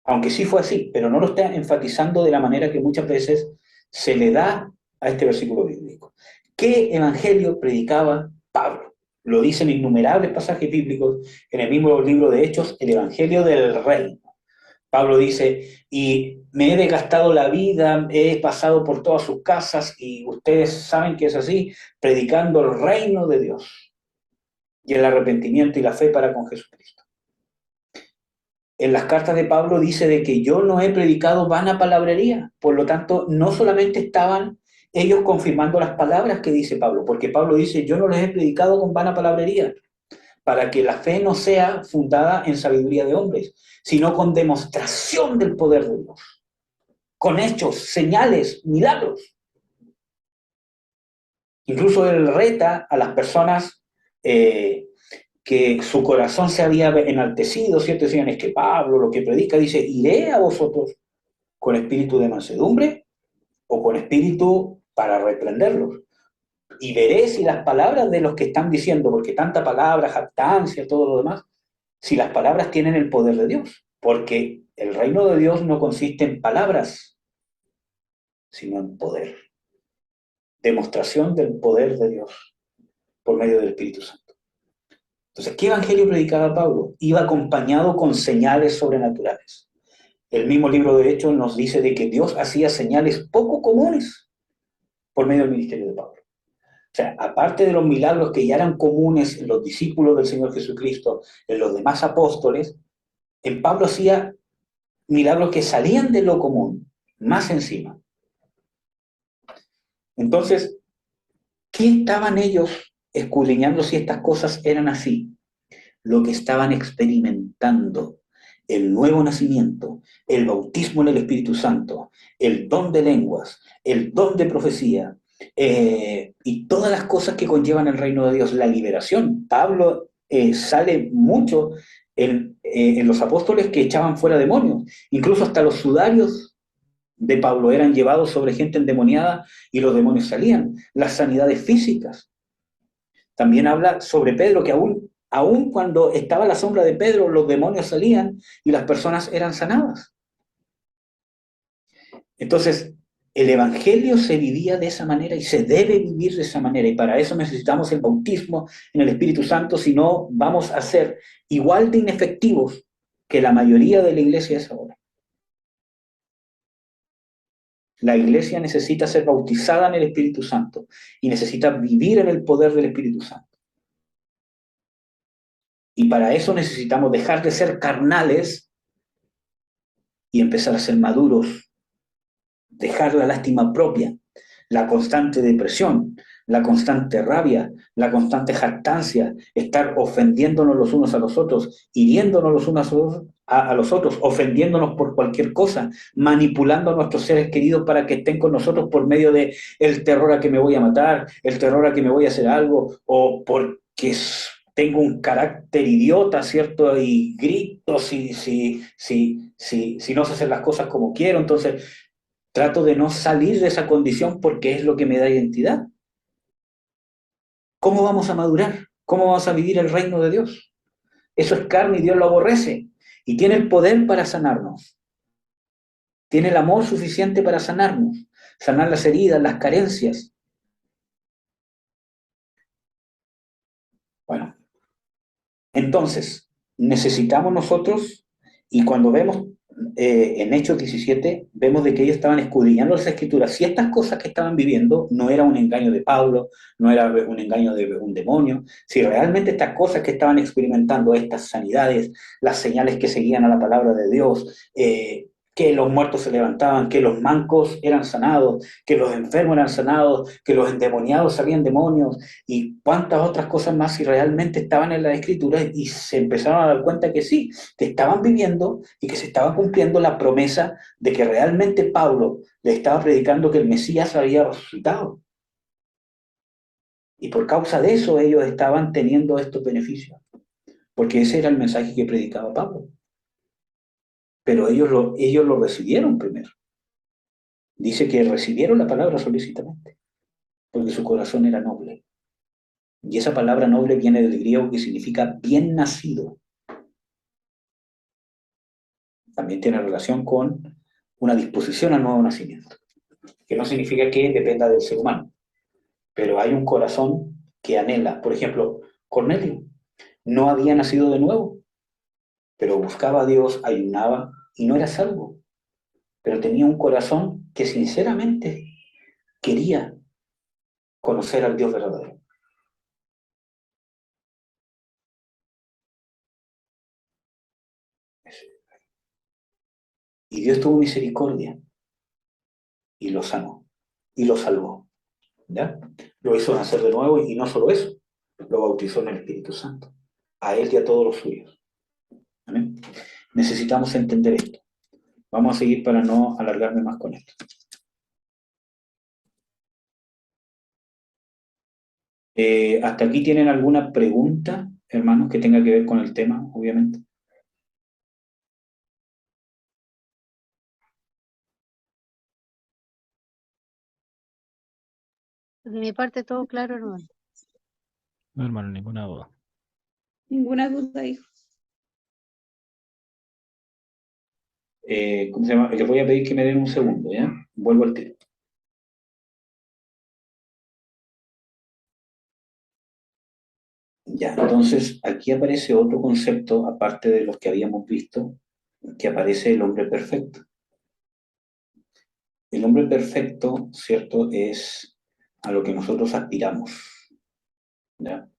Aunque sí fue así, pero no lo está enfatizando de la manera que muchas veces se le da a este versículo bíblico. ¿Qué evangelio predicaba Pablo? Lo dicen innumerables pasajes bíblicos en el mismo libro de Hechos, el evangelio del reino. Pablo dice, y me he desgastado la vida, he pasado por todas sus casas, y ustedes saben que es así, predicando el reino de Dios y el arrepentimiento y la fe para con Jesucristo. En las cartas de Pablo dice de que yo no he predicado vana palabrería. Por lo tanto, no solamente estaban ellos confirmando las palabras que dice Pablo, porque Pablo dice, yo no les he predicado con vana palabrería, para que la fe no sea fundada en sabiduría de hombres, sino con demostración del poder de Dios, con hechos, señales, milagros. Incluso él reta a las personas que su corazón se había enaltecido, ¿cierto? Decían, es que Pablo lo que predica dice, iré a vosotros con espíritu de mansedumbre o con espíritu para reprenderlos. Y veré si las palabras de los que están diciendo, porque tanta palabra, jactancia, todo lo demás, si las palabras tienen el poder de Dios. Porque el reino de Dios no consiste en palabras, sino en poder. Demostración del poder de Dios por medio del Espíritu Santo. Entonces, ¿qué evangelio predicaba Pablo? Iba acompañado con señales sobrenaturales. El mismo libro de Hechos nos dice de que Dios hacía señales poco comunes por medio del ministerio de Pablo. O sea, aparte de los milagros que ya eran comunes en los discípulos del Señor Jesucristo, en los demás apóstoles, en Pablo hacía milagros que salían de lo común, más encima. Entonces, ¿qué estaban ellos escudriñando si estas cosas eran así? Lo que estaban experimentando, el nuevo nacimiento, el bautismo en el Espíritu Santo, el don de lenguas, el don de profecía, y todas las cosas que conllevan el reino de Dios, la liberación. Pablo sale mucho en los apóstoles que echaban fuera demonios, incluso hasta los sudarios de Pablo eran llevados sobre gente endemoniada y los demonios salían, las sanidades físicas. También habla sobre Pedro, que aún cuando estaba la sombra de Pedro, los demonios salían y las personas eran sanadas. Entonces, el Evangelio se vivía de esa manera y se debe vivir de esa manera. Y para eso necesitamos el bautismo en el Espíritu Santo, si no vamos a ser igual de inefectivos que la mayoría de la iglesia es ahora. La iglesia necesita ser bautizada en el Espíritu Santo y necesita vivir en el poder del Espíritu Santo. Y para eso necesitamos dejar de ser carnales y empezar a ser maduros, dejar la lástima propia, la constante depresión, la constante rabia, la constante jactancia, estar ofendiéndonos los unos a los otros, hiriéndonos los unos a los otros, ofendiéndonos por cualquier cosa, manipulando a nuestros seres queridos para que estén con nosotros por medio de el terror a que me voy a matar, el terror a que me voy a hacer algo, o porque tengo un carácter idiota, ¿cierto? Y grito si no se hacen las cosas como quiero. Entonces, trato de no salir de esa condición porque es lo que me da identidad. ¿Cómo vamos a madurar? ¿Cómo vamos a vivir el reino de Dios? Eso es carne y Dios lo aborrece. Y tiene el poder para sanarnos. Tiene el amor suficiente para sanarnos. Sanar las heridas, las carencias. Bueno, entonces, necesitamos nosotros, y cuando vemos en Hechos 17, vemos de que ellos estaban escudriñando las Escrituras. Si estas cosas que estaban viviendo no era un engaño de Pablo, no era un engaño de un demonio, si realmente estas cosas que estaban experimentando, estas sanidades, las señales que seguían a la palabra de Dios, que los muertos se levantaban, que los mancos eran sanados, que los enfermos eran sanados, que los endemoniados salían demonios, y cuántas otras cosas más si realmente estaban en la Escritura, y se empezaron a dar cuenta que sí, que estaban viviendo y que se estaba cumpliendo la promesa de que realmente Pablo le estaba predicando que el Mesías había resucitado. Y por causa de eso ellos estaban teniendo estos beneficios, porque ese era el mensaje que predicaba Pablo. Pero ellos lo recibieron primero. Dice que recibieron la palabra solícitamente, porque su corazón era noble. Y esa palabra noble viene del griego que significa bien nacido. También tiene relación con una disposición al nuevo nacimiento, que no significa que dependa del ser humano, pero hay un corazón que anhela. Por ejemplo, Cornelio no había nacido de nuevo, pero buscaba a Dios, ayunaba y no era salvo, pero tenía un corazón que sinceramente quería conocer al Dios verdadero. Y Dios tuvo misericordia y lo sanó y lo salvó. ¿Ya? Lo hizo nacer de nuevo y no solo eso, lo bautizó en el Espíritu Santo, a él y a todos los suyos. ¿Amén? Necesitamos entender esto. Vamos a seguir para no alargarme más con esto. ¿Hasta aquí tienen alguna pregunta, hermanos, que tenga que ver con el tema, obviamente?
De mi parte todo claro, hermano.
No, hermano, ninguna duda.
Ninguna duda, hijo.
¿Cómo se llama? Les voy a pedir que me den un segundo, ¿ya? Vuelvo al tema. Ya, entonces aquí aparece otro concepto, aparte de los que habíamos visto, que aparece el hombre perfecto. El hombre perfecto, ¿cierto?, es a lo que nosotros aspiramos, ¿ya?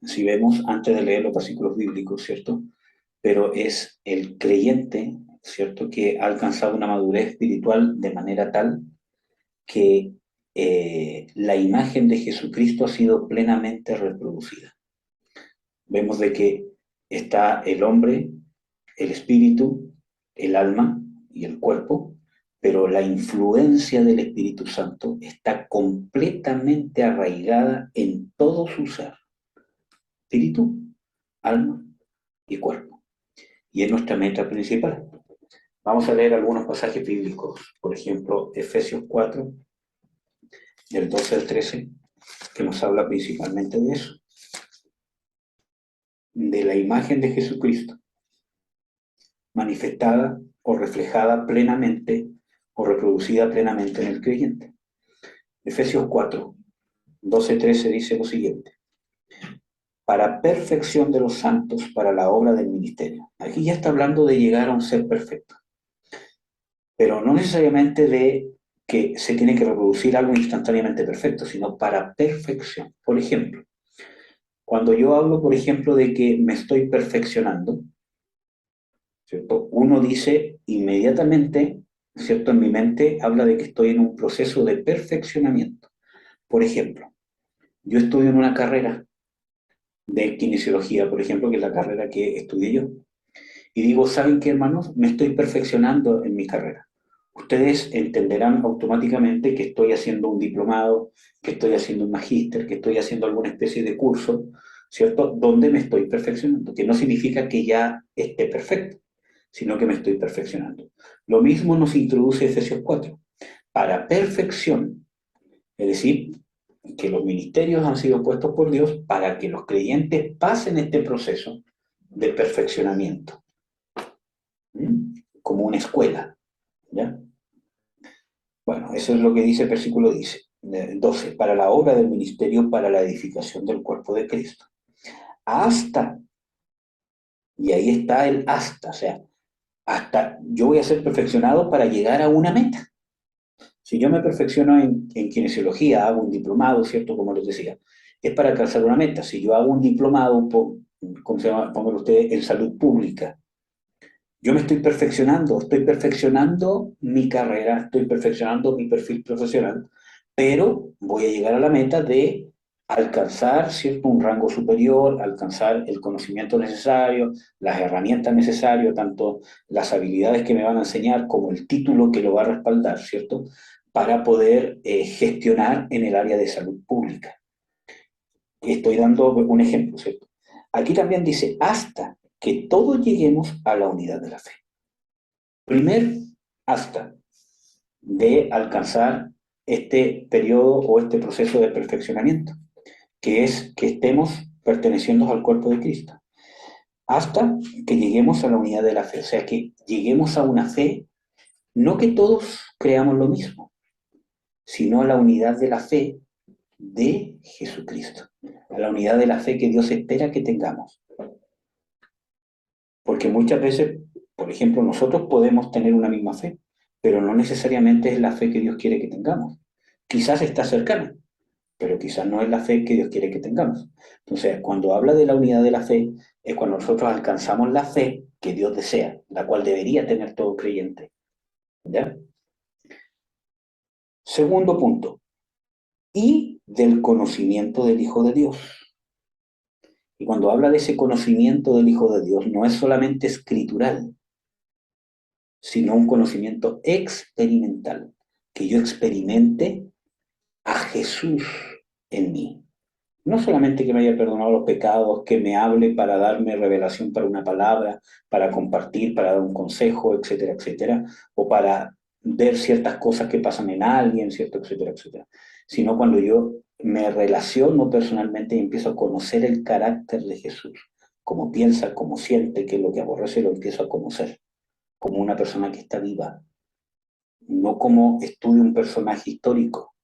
Si vemos, antes de leer los versículos bíblicos, ¿cierto?, pero es el creyente, ¿cierto?, que ha alcanzado una madurez espiritual de manera tal que la imagen de Jesucristo ha sido plenamente reproducida. Vemos de que está el hombre, el espíritu, el alma y el cuerpo, pero la influencia del Espíritu Santo está completamente arraigada en todo su ser. Espíritu, alma y cuerpo. Y es nuestra meta principal. Vamos a leer algunos pasajes bíblicos, por ejemplo, Efesios 4, del 12 al 13, que nos habla principalmente de eso, de la imagen de Jesucristo, manifestada o reflejada plenamente o reproducida plenamente en el creyente. Efesios 4, 12-13 dice lo siguiente: para perfección de los santos, para la obra del ministerio. Aquí ya está hablando de llegar a un ser perfecto, pero no necesariamente de que se tiene que reproducir algo instantáneamente perfecto, sino para perfección. Por ejemplo, cuando yo hablo, por ejemplo, de que me estoy perfeccionando, ¿cierto?, uno dice inmediatamente, ¿cierto?, en mi mente habla de que estoy en un proceso de perfeccionamiento. Por ejemplo, yo estudio en una carrera de kinesiología, por ejemplo, que es la carrera que estudié yo, y digo, ¿saben qué, hermanos? Me estoy perfeccionando en mi carrera. Ustedes entenderán automáticamente que estoy haciendo un diplomado, que estoy haciendo un magíster, que estoy haciendo alguna especie de curso, ¿cierto?, donde me estoy perfeccionando, que no significa que ya esté perfecto, sino que me estoy perfeccionando. Lo mismo nos introduce Efesios 4. Para perfección, es decir, que los ministerios han sido puestos por Dios para que los creyentes pasen este proceso de perfeccionamiento, como una escuela, ¿ya? Bueno, eso es lo que dice el versículo 12, para la obra del ministerio, para la edificación del cuerpo de Cristo, hasta Y ahí está el hasta, o sea, hasta yo voy a ser perfeccionado para llegar a una meta. Si yo me perfecciono en kinesiología, hago un diplomado, ¿cierto? Como les decía, es para alcanzar una meta. Si yo hago un diplomado, ¿cómo se llama? Pónganlo ustedes, en salud pública, yo me estoy perfeccionando mi carrera, estoy perfeccionando mi perfil profesional, pero voy a llegar a la meta de alcanzar, ¿cierto? Un rango superior, alcanzar el conocimiento necesario, las herramientas necesarias, tanto las habilidades que me van a enseñar como el título que lo va a respaldar, ¿cierto? Para poder gestionar en el área de salud pública. Estoy dando un ejemplo, ¿cierto? Aquí también dice, hasta que todos lleguemos a la unidad de la fe. Primer hasta de alcanzar este periodo o este proceso de perfeccionamiento, que es que estemos perteneciendo al cuerpo de Cristo, hasta que lleguemos a la unidad de la fe, o sea, que lleguemos a una fe, no que todos creamos lo mismo, sino a la unidad de la fe de Jesucristo, a la unidad de la fe que Dios espera que tengamos. Porque muchas veces, por ejemplo, nosotros podemos tener una misma fe, pero no necesariamente es la fe que Dios quiere que tengamos. Quizás está cercana, pero quizás no es la fe que Dios quiere que tengamos. Entonces, cuando habla de la unidad de la fe, es cuando nosotros alcanzamos la fe que Dios desea, la cual debería tener todo creyente. ¿Ya? Segundo punto, y del conocimiento del Hijo de Dios. Y cuando habla de ese conocimiento del Hijo de Dios, no es solamente escritural, sino un conocimiento experimental, que yo experimente a Jesús en mí. No solamente que me haya perdonado los pecados, que me hable para darme revelación para una palabra, para compartir, para dar un consejo, etcétera, etcétera, o para ver ciertas cosas que pasan en alguien, ¿cierto?, etcétera, etcétera, sino cuando yo me relaciono personalmente y empiezo a conocer el carácter de Jesús, cómo piensa, cómo siente, qué es lo que aborrece, lo empiezo a conocer como una persona que está viva, no como estudio un personaje histórico,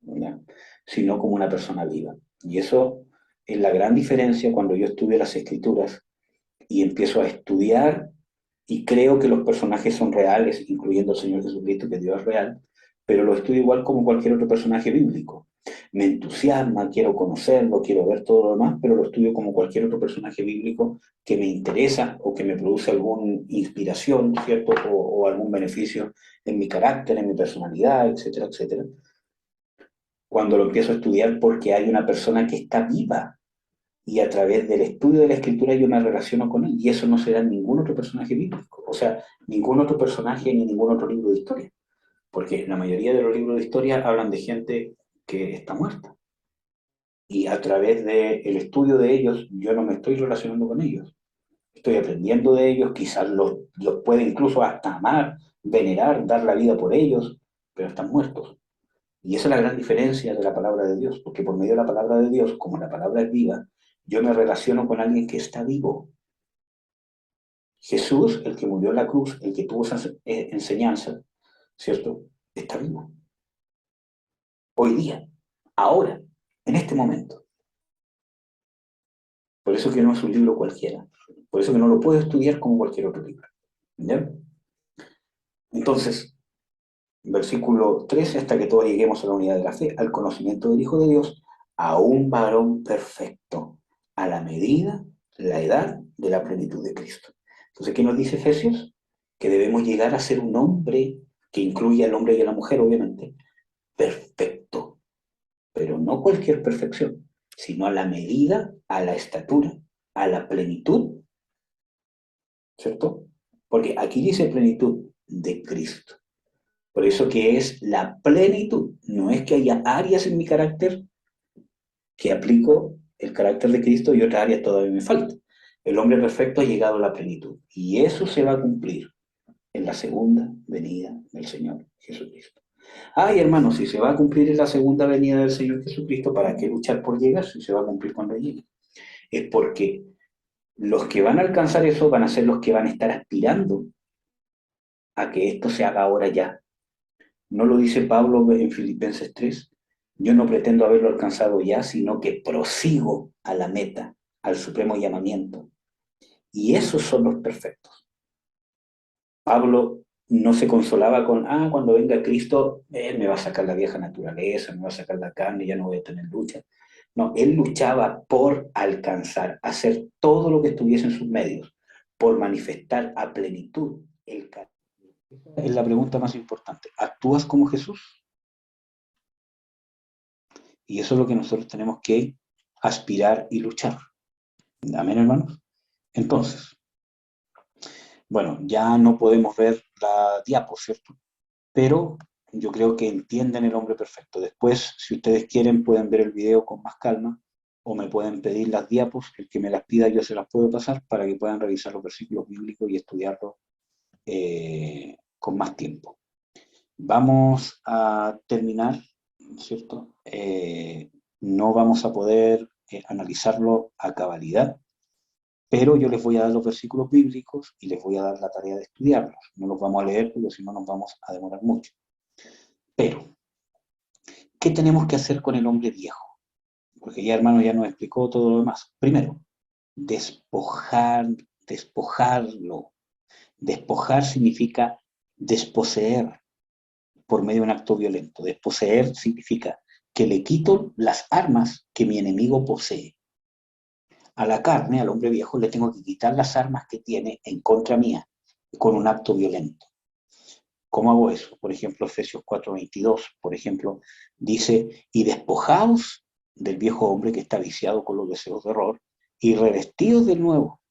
¿ya?, sino como una persona viva. Y eso es la gran diferencia cuando yo estudio las escrituras y empiezo a estudiar y creo que los personajes son reales, incluyendo el Señor Jesucristo, que Dios es real, pero lo estudio igual como cualquier otro personaje bíblico. Me entusiasma, quiero conocerlo, quiero ver todo lo demás, pero lo estudio como cualquier otro personaje bíblico que me interesa o que me produce alguna inspiración, ¿cierto? O algún beneficio en mi carácter, en mi personalidad, etcétera, etcétera. Cuando lo empiezo a estudiar porque hay una persona que está viva y a través del estudio de la escritura yo me relaciono con él, y eso no se da en ningún otro personaje bíblico, o sea, ningún otro personaje ni ningún otro libro de historia, porque la mayoría de los libros de historia hablan de gente que está muerta, y a través del estudio de ellos yo no me estoy relacionando con ellos, estoy aprendiendo de ellos, quizás los puede incluso hasta amar, venerar, dar la vida por ellos, pero están muertos. Y esa es la gran diferencia de la palabra de Dios, porque por medio de la palabra de Dios, como la palabra es viva, yo me relaciono con alguien que está vivo. Jesús, el que murió en la cruz, el que tuvo esa enseñanza, ¿cierto?, está vivo. Hoy día, ahora, en este momento. Por eso que no es un libro cualquiera. Por eso que no lo puedo estudiar como cualquier otro libro. ¿Ya? Entonces, versículo 13, hasta que todos lleguemos a la unidad de la fe, al conocimiento del Hijo de Dios, a un varón perfecto, a la medida, la edad de la plenitud de Cristo. Entonces, ¿qué nos dice Efesios? Que debemos llegar a ser un hombre, que incluye al hombre y a la mujer, obviamente, perfecto, pero no cualquier perfección, sino a la medida, a la estatura, a la plenitud, ¿cierto? Porque aquí dice plenitud de Cristo. Por eso que es la plenitud. No es que haya áreas en mi carácter que aplico el carácter de Cristo y otras áreas todavía me faltan. El hombre perfecto ha llegado a la plenitud. Y eso se va a cumplir en la segunda venida del Señor Jesucristo. Ay, hermanos, si se va a cumplir en la segunda venida del Señor Jesucristo, ¿para qué luchar por llegar si se va a cumplir cuando llegue? Es porque los que van a alcanzar eso van a ser los que van a estar aspirando a que esto se haga ahora ya. ¿No lo dice Pablo en Filipenses 3? Yo no pretendo haberlo alcanzado ya, sino que prosigo a la meta, al supremo llamamiento. Y esos son los perfectos. Pablo no se consolaba con, cuando venga Cristo, Él me va a sacar la vieja naturaleza, me va a sacar la carne, ya no voy a tener lucha. No, él luchaba por alcanzar, hacer todo lo que estuviese en sus medios, por manifestar a plenitud el carácter. Esa es la pregunta más importante. ¿Actúas como Jesús? Y eso es lo que nosotros tenemos que aspirar y luchar. Amén, hermanos. Entonces, bueno, ya no podemos ver la diapo, ¿cierto? Pero yo creo que entienden el hombre perfecto. Después, si ustedes quieren, pueden ver el video con más calma o me pueden pedir las diapos. El que me las pida yo se las puedo pasar para que puedan revisar los versículos bíblicos y estudiarlos con más tiempo. Vamos a terminar, ¿cierto? No vamos a poder analizarlo a cabalidad, pero yo les voy a dar los versículos bíblicos y les voy a dar la tarea de estudiarlos. No los vamos a leer porque si no nos vamos a demorar mucho. Pero, ¿qué tenemos que hacer con el hombre viejo? Porque ya, hermano, ya nos explicó todo lo demás. Primero, despojarlo. Despojar significa desposeer por medio de un acto violento. Desposeer significa que le quito las armas que mi enemigo posee. A la carne, al hombre viejo, le tengo que quitar las armas que tiene en contra mía con un acto violento. ¿Cómo hago eso? Por ejemplo, Efesios 4:22, por ejemplo, dice, y despojaos del viejo hombre que está viciado con los deseos de error, y revestidos del nuevo,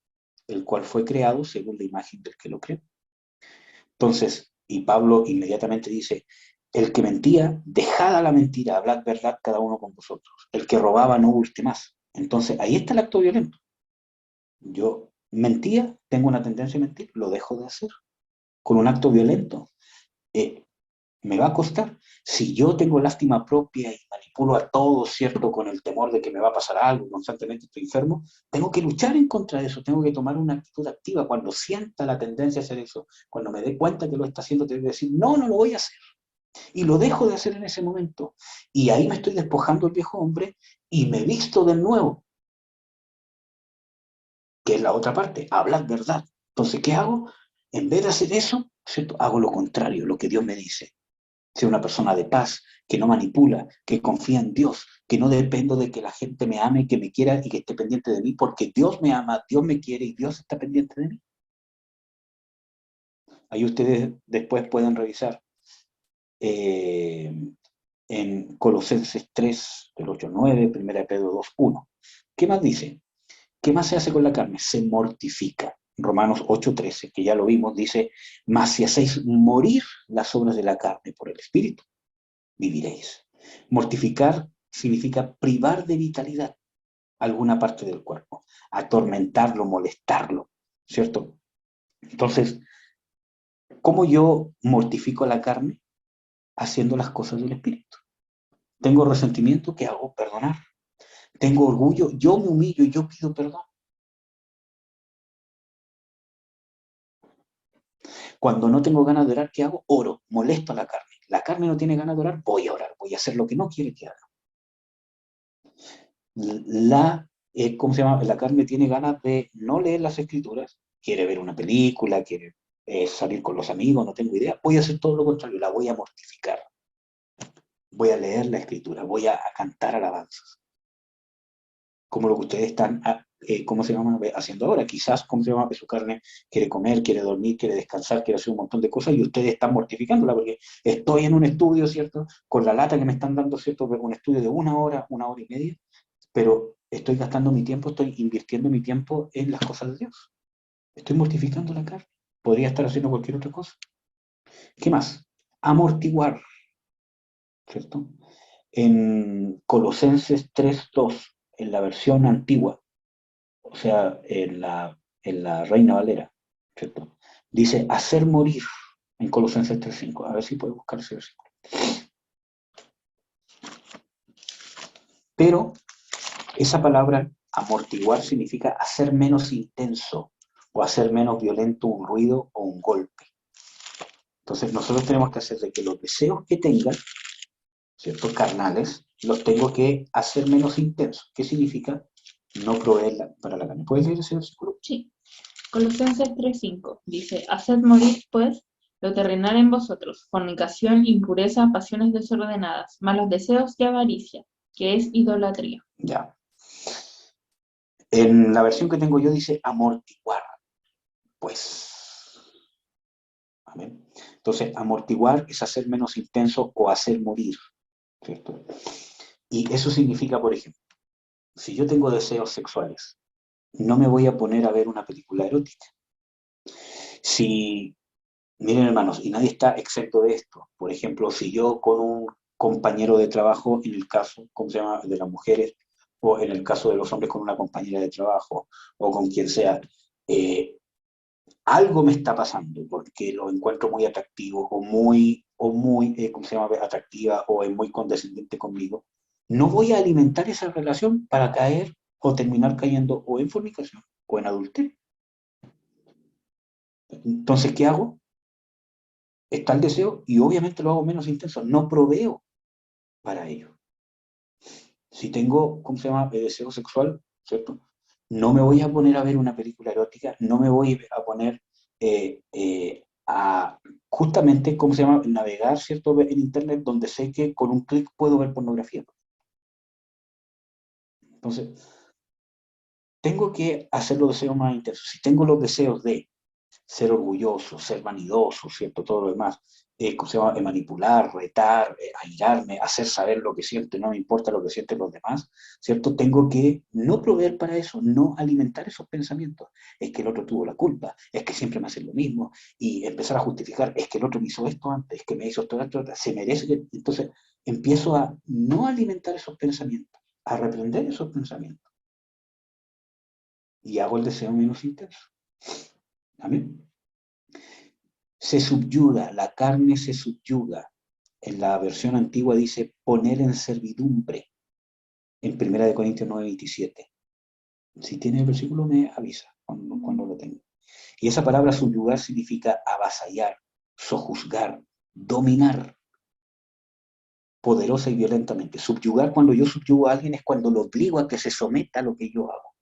el cual fue creado según la imagen del que lo creó. Entonces, y Pablo inmediatamente dice, el que mentía, dejad la mentira, hablad verdad cada uno con vosotros. El que robaba, no hurte más. Entonces, ahí está el acto violento. Yo mentía, tengo una tendencia a mentir, lo dejo de hacer con un acto violento. Me va a costar. Si yo tengo lástima propia y manipulo a todos, ¿cierto? Con el temor de que me va a pasar algo, constantemente estoy enfermo, tengo que luchar en contra de eso, tengo que tomar una actitud activa. Cuando sienta la tendencia a hacer eso, cuando me dé cuenta que lo está haciendo, tengo que decir, no, no lo voy a hacer. Y lo dejo de hacer en ese momento. Y ahí me estoy despojando del viejo hombre y me visto de nuevo. Que es la otra parte, hablar verdad. Entonces, ¿qué hago? En vez de hacer eso, ¿cierto? Hago lo contrario, lo que Dios me dice. Ser una persona de paz, que no manipula, que confía en Dios, que no dependo de que la gente me ame, que me quiera y que esté pendiente de mí, porque Dios me ama, Dios me quiere y Dios está pendiente de mí. Ahí ustedes después pueden revisar en Colosenses 3, del 8 al 9, 1 Pedro 2, 1. ¿Qué más dice? ¿Qué más se hace con la carne? Se mortifica. Romanos 8:13, que ya lo vimos, dice, mas si hacéis morir las obras de la carne por el Espíritu, viviréis. Mortificar significa privar de vitalidad alguna parte del cuerpo, atormentarlo, molestarlo, ¿cierto? Entonces, ¿cómo yo mortifico la carne? Haciendo las cosas del Espíritu. Tengo resentimiento, ¿qué hago? Perdonar. Tengo orgullo, yo me humillo y yo pido perdón. Cuando no tengo ganas de orar, ¿qué hago? Oro, molesto a la carne. La carne no tiene ganas de orar, voy a orar, voy a hacer lo que no quiere que haga. ¿Cómo se llama? La carne tiene ganas de no leer las escrituras, quiere ver una película, quiere salir con los amigos, no tengo idea. Voy a hacer todo lo contrario, la voy a mortificar. Voy a leer la escritura, voy a cantar alabanzas. Como lo que ustedes están, ¿cómo se llama? Haciendo ahora. Quizás, ¿cómo se llama? Su carne quiere comer, quiere dormir, quiere descansar, quiere hacer un montón de cosas y ustedes están mortificándola porque estoy en un estudio, ¿cierto? Con la lata que me están dando, ¿cierto? Un estudio de 1 hora, 1 hora y media, pero estoy gastando mi tiempo, estoy invirtiendo mi tiempo en las cosas de Dios. Estoy mortificando la carne. Podría estar haciendo cualquier otra cosa. ¿Qué más? Amortiguar, ¿cierto? En Colosenses 3:2, en la versión antigua, o sea, en la Reina Valera, ¿cierto? Dice hacer morir en Colosenses 3:5. A ver si puedo buscar ese versículo. Pero esa palabra amortiguar significa hacer menos intenso o hacer menos violento un ruido o un golpe. Entonces nosotros tenemos que hacer de que los deseos que tengan, ¿cierto? Carnales, los tengo que hacer menos intensos. ¿Qué significa? No proveer para la carne. ¿Puedes leer ese versículo?
Sí. Colosenses 3:5 dice, haced morir, pues, lo terrenal en vosotros, fornicación, impureza, pasiones desordenadas, malos deseos y avaricia, que es idolatría.
Ya. En la versión que tengo yo dice amortiguar, pues. ¿Amén? Entonces, amortiguar es hacer menos intenso o hacer morir, ¿cierto? Y eso significa, por ejemplo, si yo tengo deseos sexuales, no me voy a poner a ver una película erótica. Si, miren hermanos, y nadie está exento de esto, por ejemplo, si yo con un compañero de trabajo, en el caso, ¿cómo se llama?, de las mujeres, o en el caso de los hombres con una compañera de trabajo, o con quien sea, algo me está pasando, porque lo encuentro muy atractivo, ¿cómo se llama?, atractiva, o es muy condescendiente conmigo, no voy a alimentar esa relación para caer o terminar cayendo o en fornicación o en adulterio. Entonces, ¿qué hago? Está el deseo y obviamente lo hago menos intenso, no proveo para ello. Si tengo, ¿cómo se llama?, deseo sexual, ¿cierto? No me voy a poner a ver una película erótica, no me voy a poner a justamente, ¿cómo se llama?, navegar, ¿cierto?, en internet donde sé que con un clic puedo ver pornografía. Entonces, tengo que hacer los deseos más intensos. Si tengo los deseos de ser orgulloso, ser vanidoso, ¿cierto? Todo lo demás. ¿Cómo se llama? Manipular, retar, airarme, hacer saber lo que siento, no me importa lo que sienten los demás, ¿cierto? Tengo que no proveer para eso, no alimentar esos pensamientos. Es que el otro tuvo la culpa, es que siempre me hacen lo mismo, y empezar a justificar, es que el otro me hizo esto antes, es que me hizo esto, se merece que... Entonces, empiezo a no alimentar esos pensamientos, a reprender esos pensamientos, y hago el deseo menos intenso. ¿Amén? Se subyuga, la carne se subyuga. En la versión antigua dice poner en servidumbre, en 1 Corintios 9:27. Si tiene el versículo me avisa cuando lo tenga. Y esa palabra subyugar significa avasallar, sojuzgar, dominar, poderosa y violentamente. Subyugar, cuando yo subyugo a alguien, es cuando lo obligo a que se someta a lo que yo hago.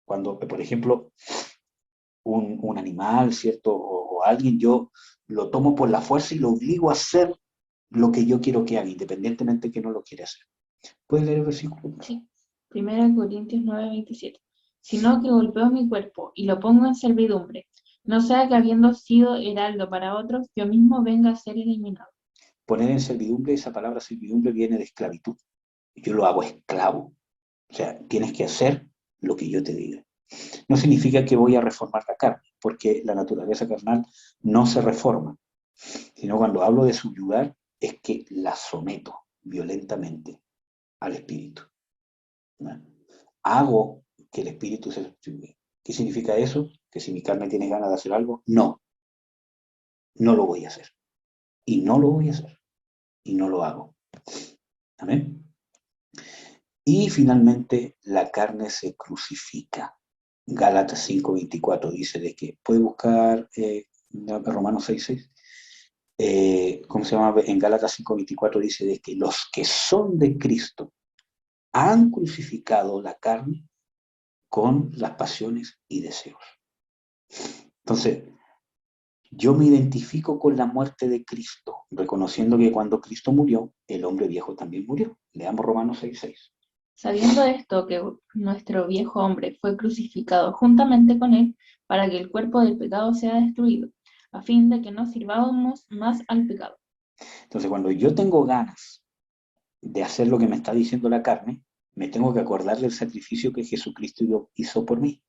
Cuando, por ejemplo, un animal, ¿cierto? O alguien, yo lo tomo por la fuerza y lo obligo a hacer lo que yo quiero que haga, independientemente de que no lo quiera hacer. ¿Puedes leer el versículo?
Sí. 1 Corintios 9:27. Sino que golpeo mi cuerpo y lo pongo en servidumbre, no sea que habiendo sido heraldo para otros, yo mismo venga a ser eliminado.
Poner en servidumbre, esa palabra servidumbre viene de esclavitud. Yo lo hago esclavo. O sea, tienes que hacer lo que yo te diga. No significa que voy a reformar la carne, porque la naturaleza carnal no se reforma, sino cuando hablo de subyugar es que la someto violentamente al espíritu. ¿No? Hago que el espíritu se subyugue. ¿Qué significa eso? Que si mi carne tiene ganas de hacer algo, no lo voy a hacer. Y no lo voy a hacer. Y no lo hago. ¿Amén? Y finalmente la carne se crucifica. Gálatas 5:24 dice de que, puede buscar Romanos 6:6, ¿cómo se llama? En Gálatas 5:24 dice de que los que son de Cristo han crucificado la carne con las pasiones y deseos. Entonces, yo me identifico con la muerte de Cristo, reconociendo que cuando Cristo murió, el hombre viejo también murió. Leamos Romanos 6:6.
Sabiendo esto, que nuestro viejo hombre fue crucificado juntamente con él, para que el cuerpo del pecado sea destruido, a fin de que no sirvamos más al pecado.
Entonces, cuando yo tengo ganas de hacer lo que me está diciendo la carne, me tengo que acordar del sacrificio que Jesucristo hizo por mí.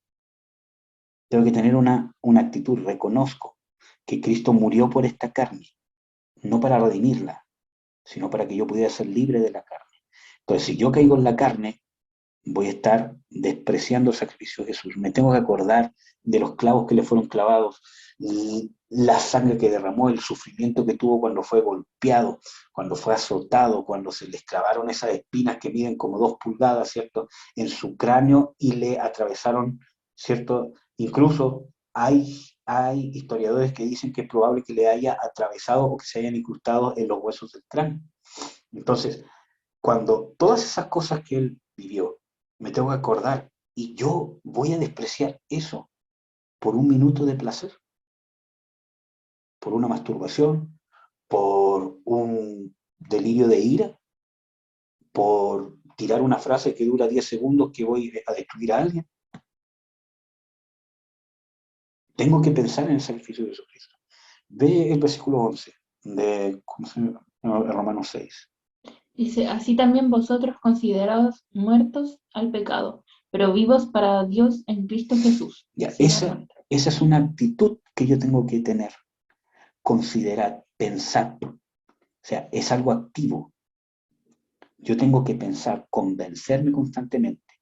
Tengo que tener una actitud, reconozco que Cristo murió por esta carne, no para redimirla, sino para que yo pudiera ser libre de la carne. Entonces, si yo caigo en la carne, voy a estar despreciando el sacrificio de Jesús. Me tengo que acordar de los clavos que le fueron clavados, la sangre que derramó, el sufrimiento que tuvo cuando fue golpeado, cuando fue azotado, cuando se le clavaron esas espinas que miden como 2 pulgadas, ¿cierto?, en su cráneo y le atravesaron, ¿cierto? Incluso hay historiadores que dicen que es probable que le haya atravesado o que se hayan incrustado en los huesos del cráneo. Entonces, cuando todas esas cosas que él vivió, me tengo que acordar, y yo voy a despreciar eso, por un minuto de placer, por una masturbación, por un delirio de ira, por tirar una frase que dura 10 segundos que voy a destruir a alguien. Tengo que pensar en el sacrificio de Jesucristo. Ve el versículo 11 de Romanos 6.
Dice, así también vosotros considerados muertos al pecado, pero vivos para Dios en Cristo Jesús.
Ya,
Sí,
esa es una actitud que yo tengo que tener. Considerar, pensar. O sea, es algo activo. Yo tengo que pensar, convencerme constantemente,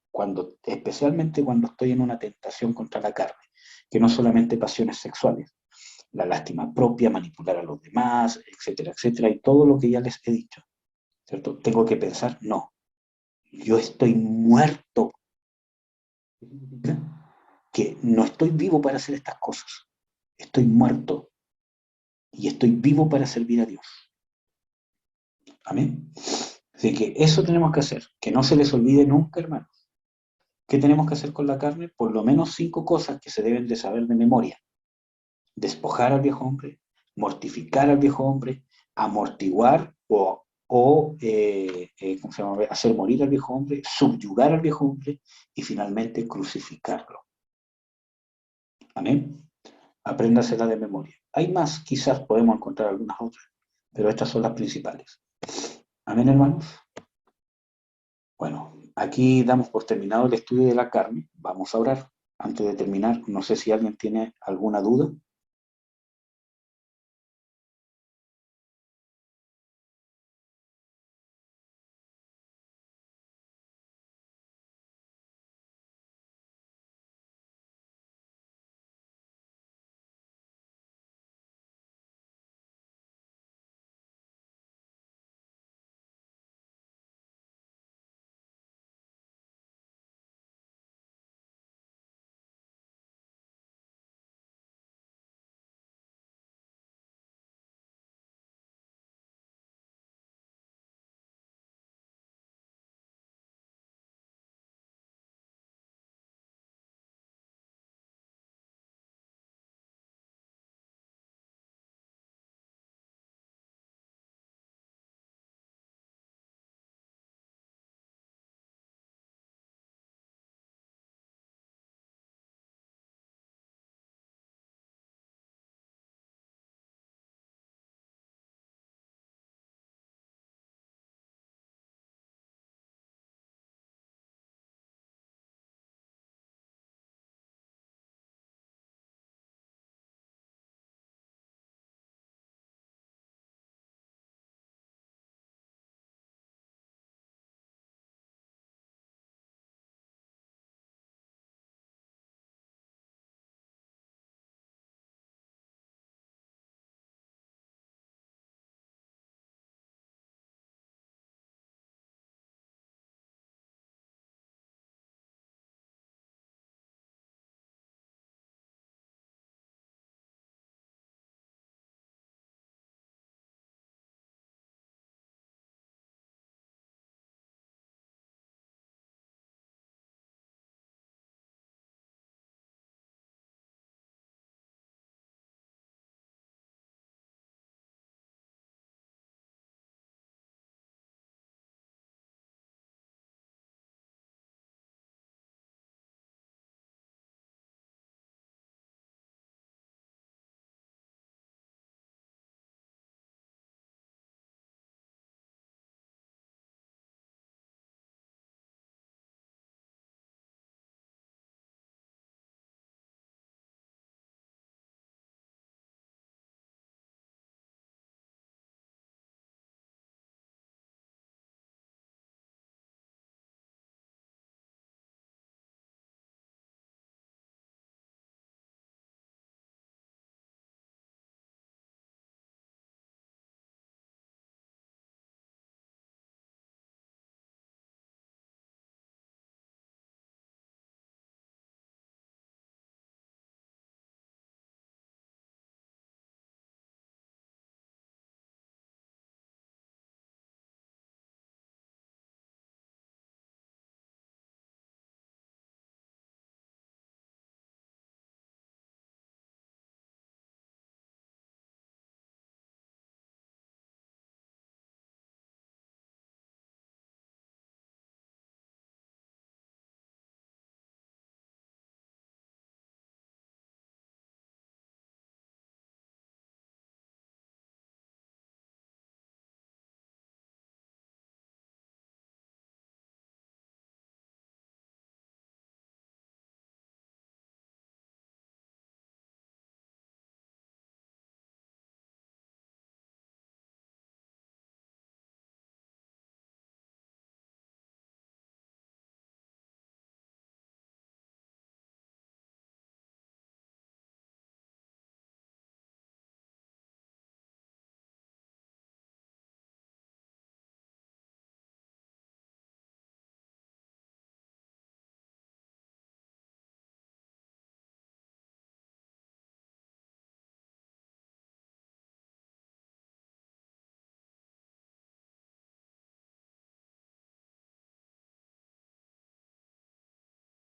especialmente cuando estoy en una tentación contra la carne, que no solamente pasiones sexuales, la lástima propia, manipular a los demás, etcétera, etcétera, y todo lo que ya les he dicho, ¿cierto? Tengo que pensar, no, yo estoy muerto, que no estoy vivo para hacer estas cosas, estoy muerto y estoy vivo para servir a Dios. Amén. Así que eso tenemos que hacer, que no se les olvide nunca, hermanos. ¿Qué tenemos que hacer con la carne? Por lo menos 5 cosas que se deben de saber de memoria. Despojar al viejo hombre, mortificar al viejo hombre, amortiguar ¿cómo se llama? Hacer morir al viejo hombre, subyugar al viejo hombre y finalmente crucificarlo. Amén. Apréndasela de memoria. Hay más, quizás podemos encontrar algunas otras, pero estas son las principales. Amén, hermanos. Bueno, aquí damos por terminado el estudio de la carne. Vamos a orar. Antes de terminar, no sé si alguien tiene alguna duda.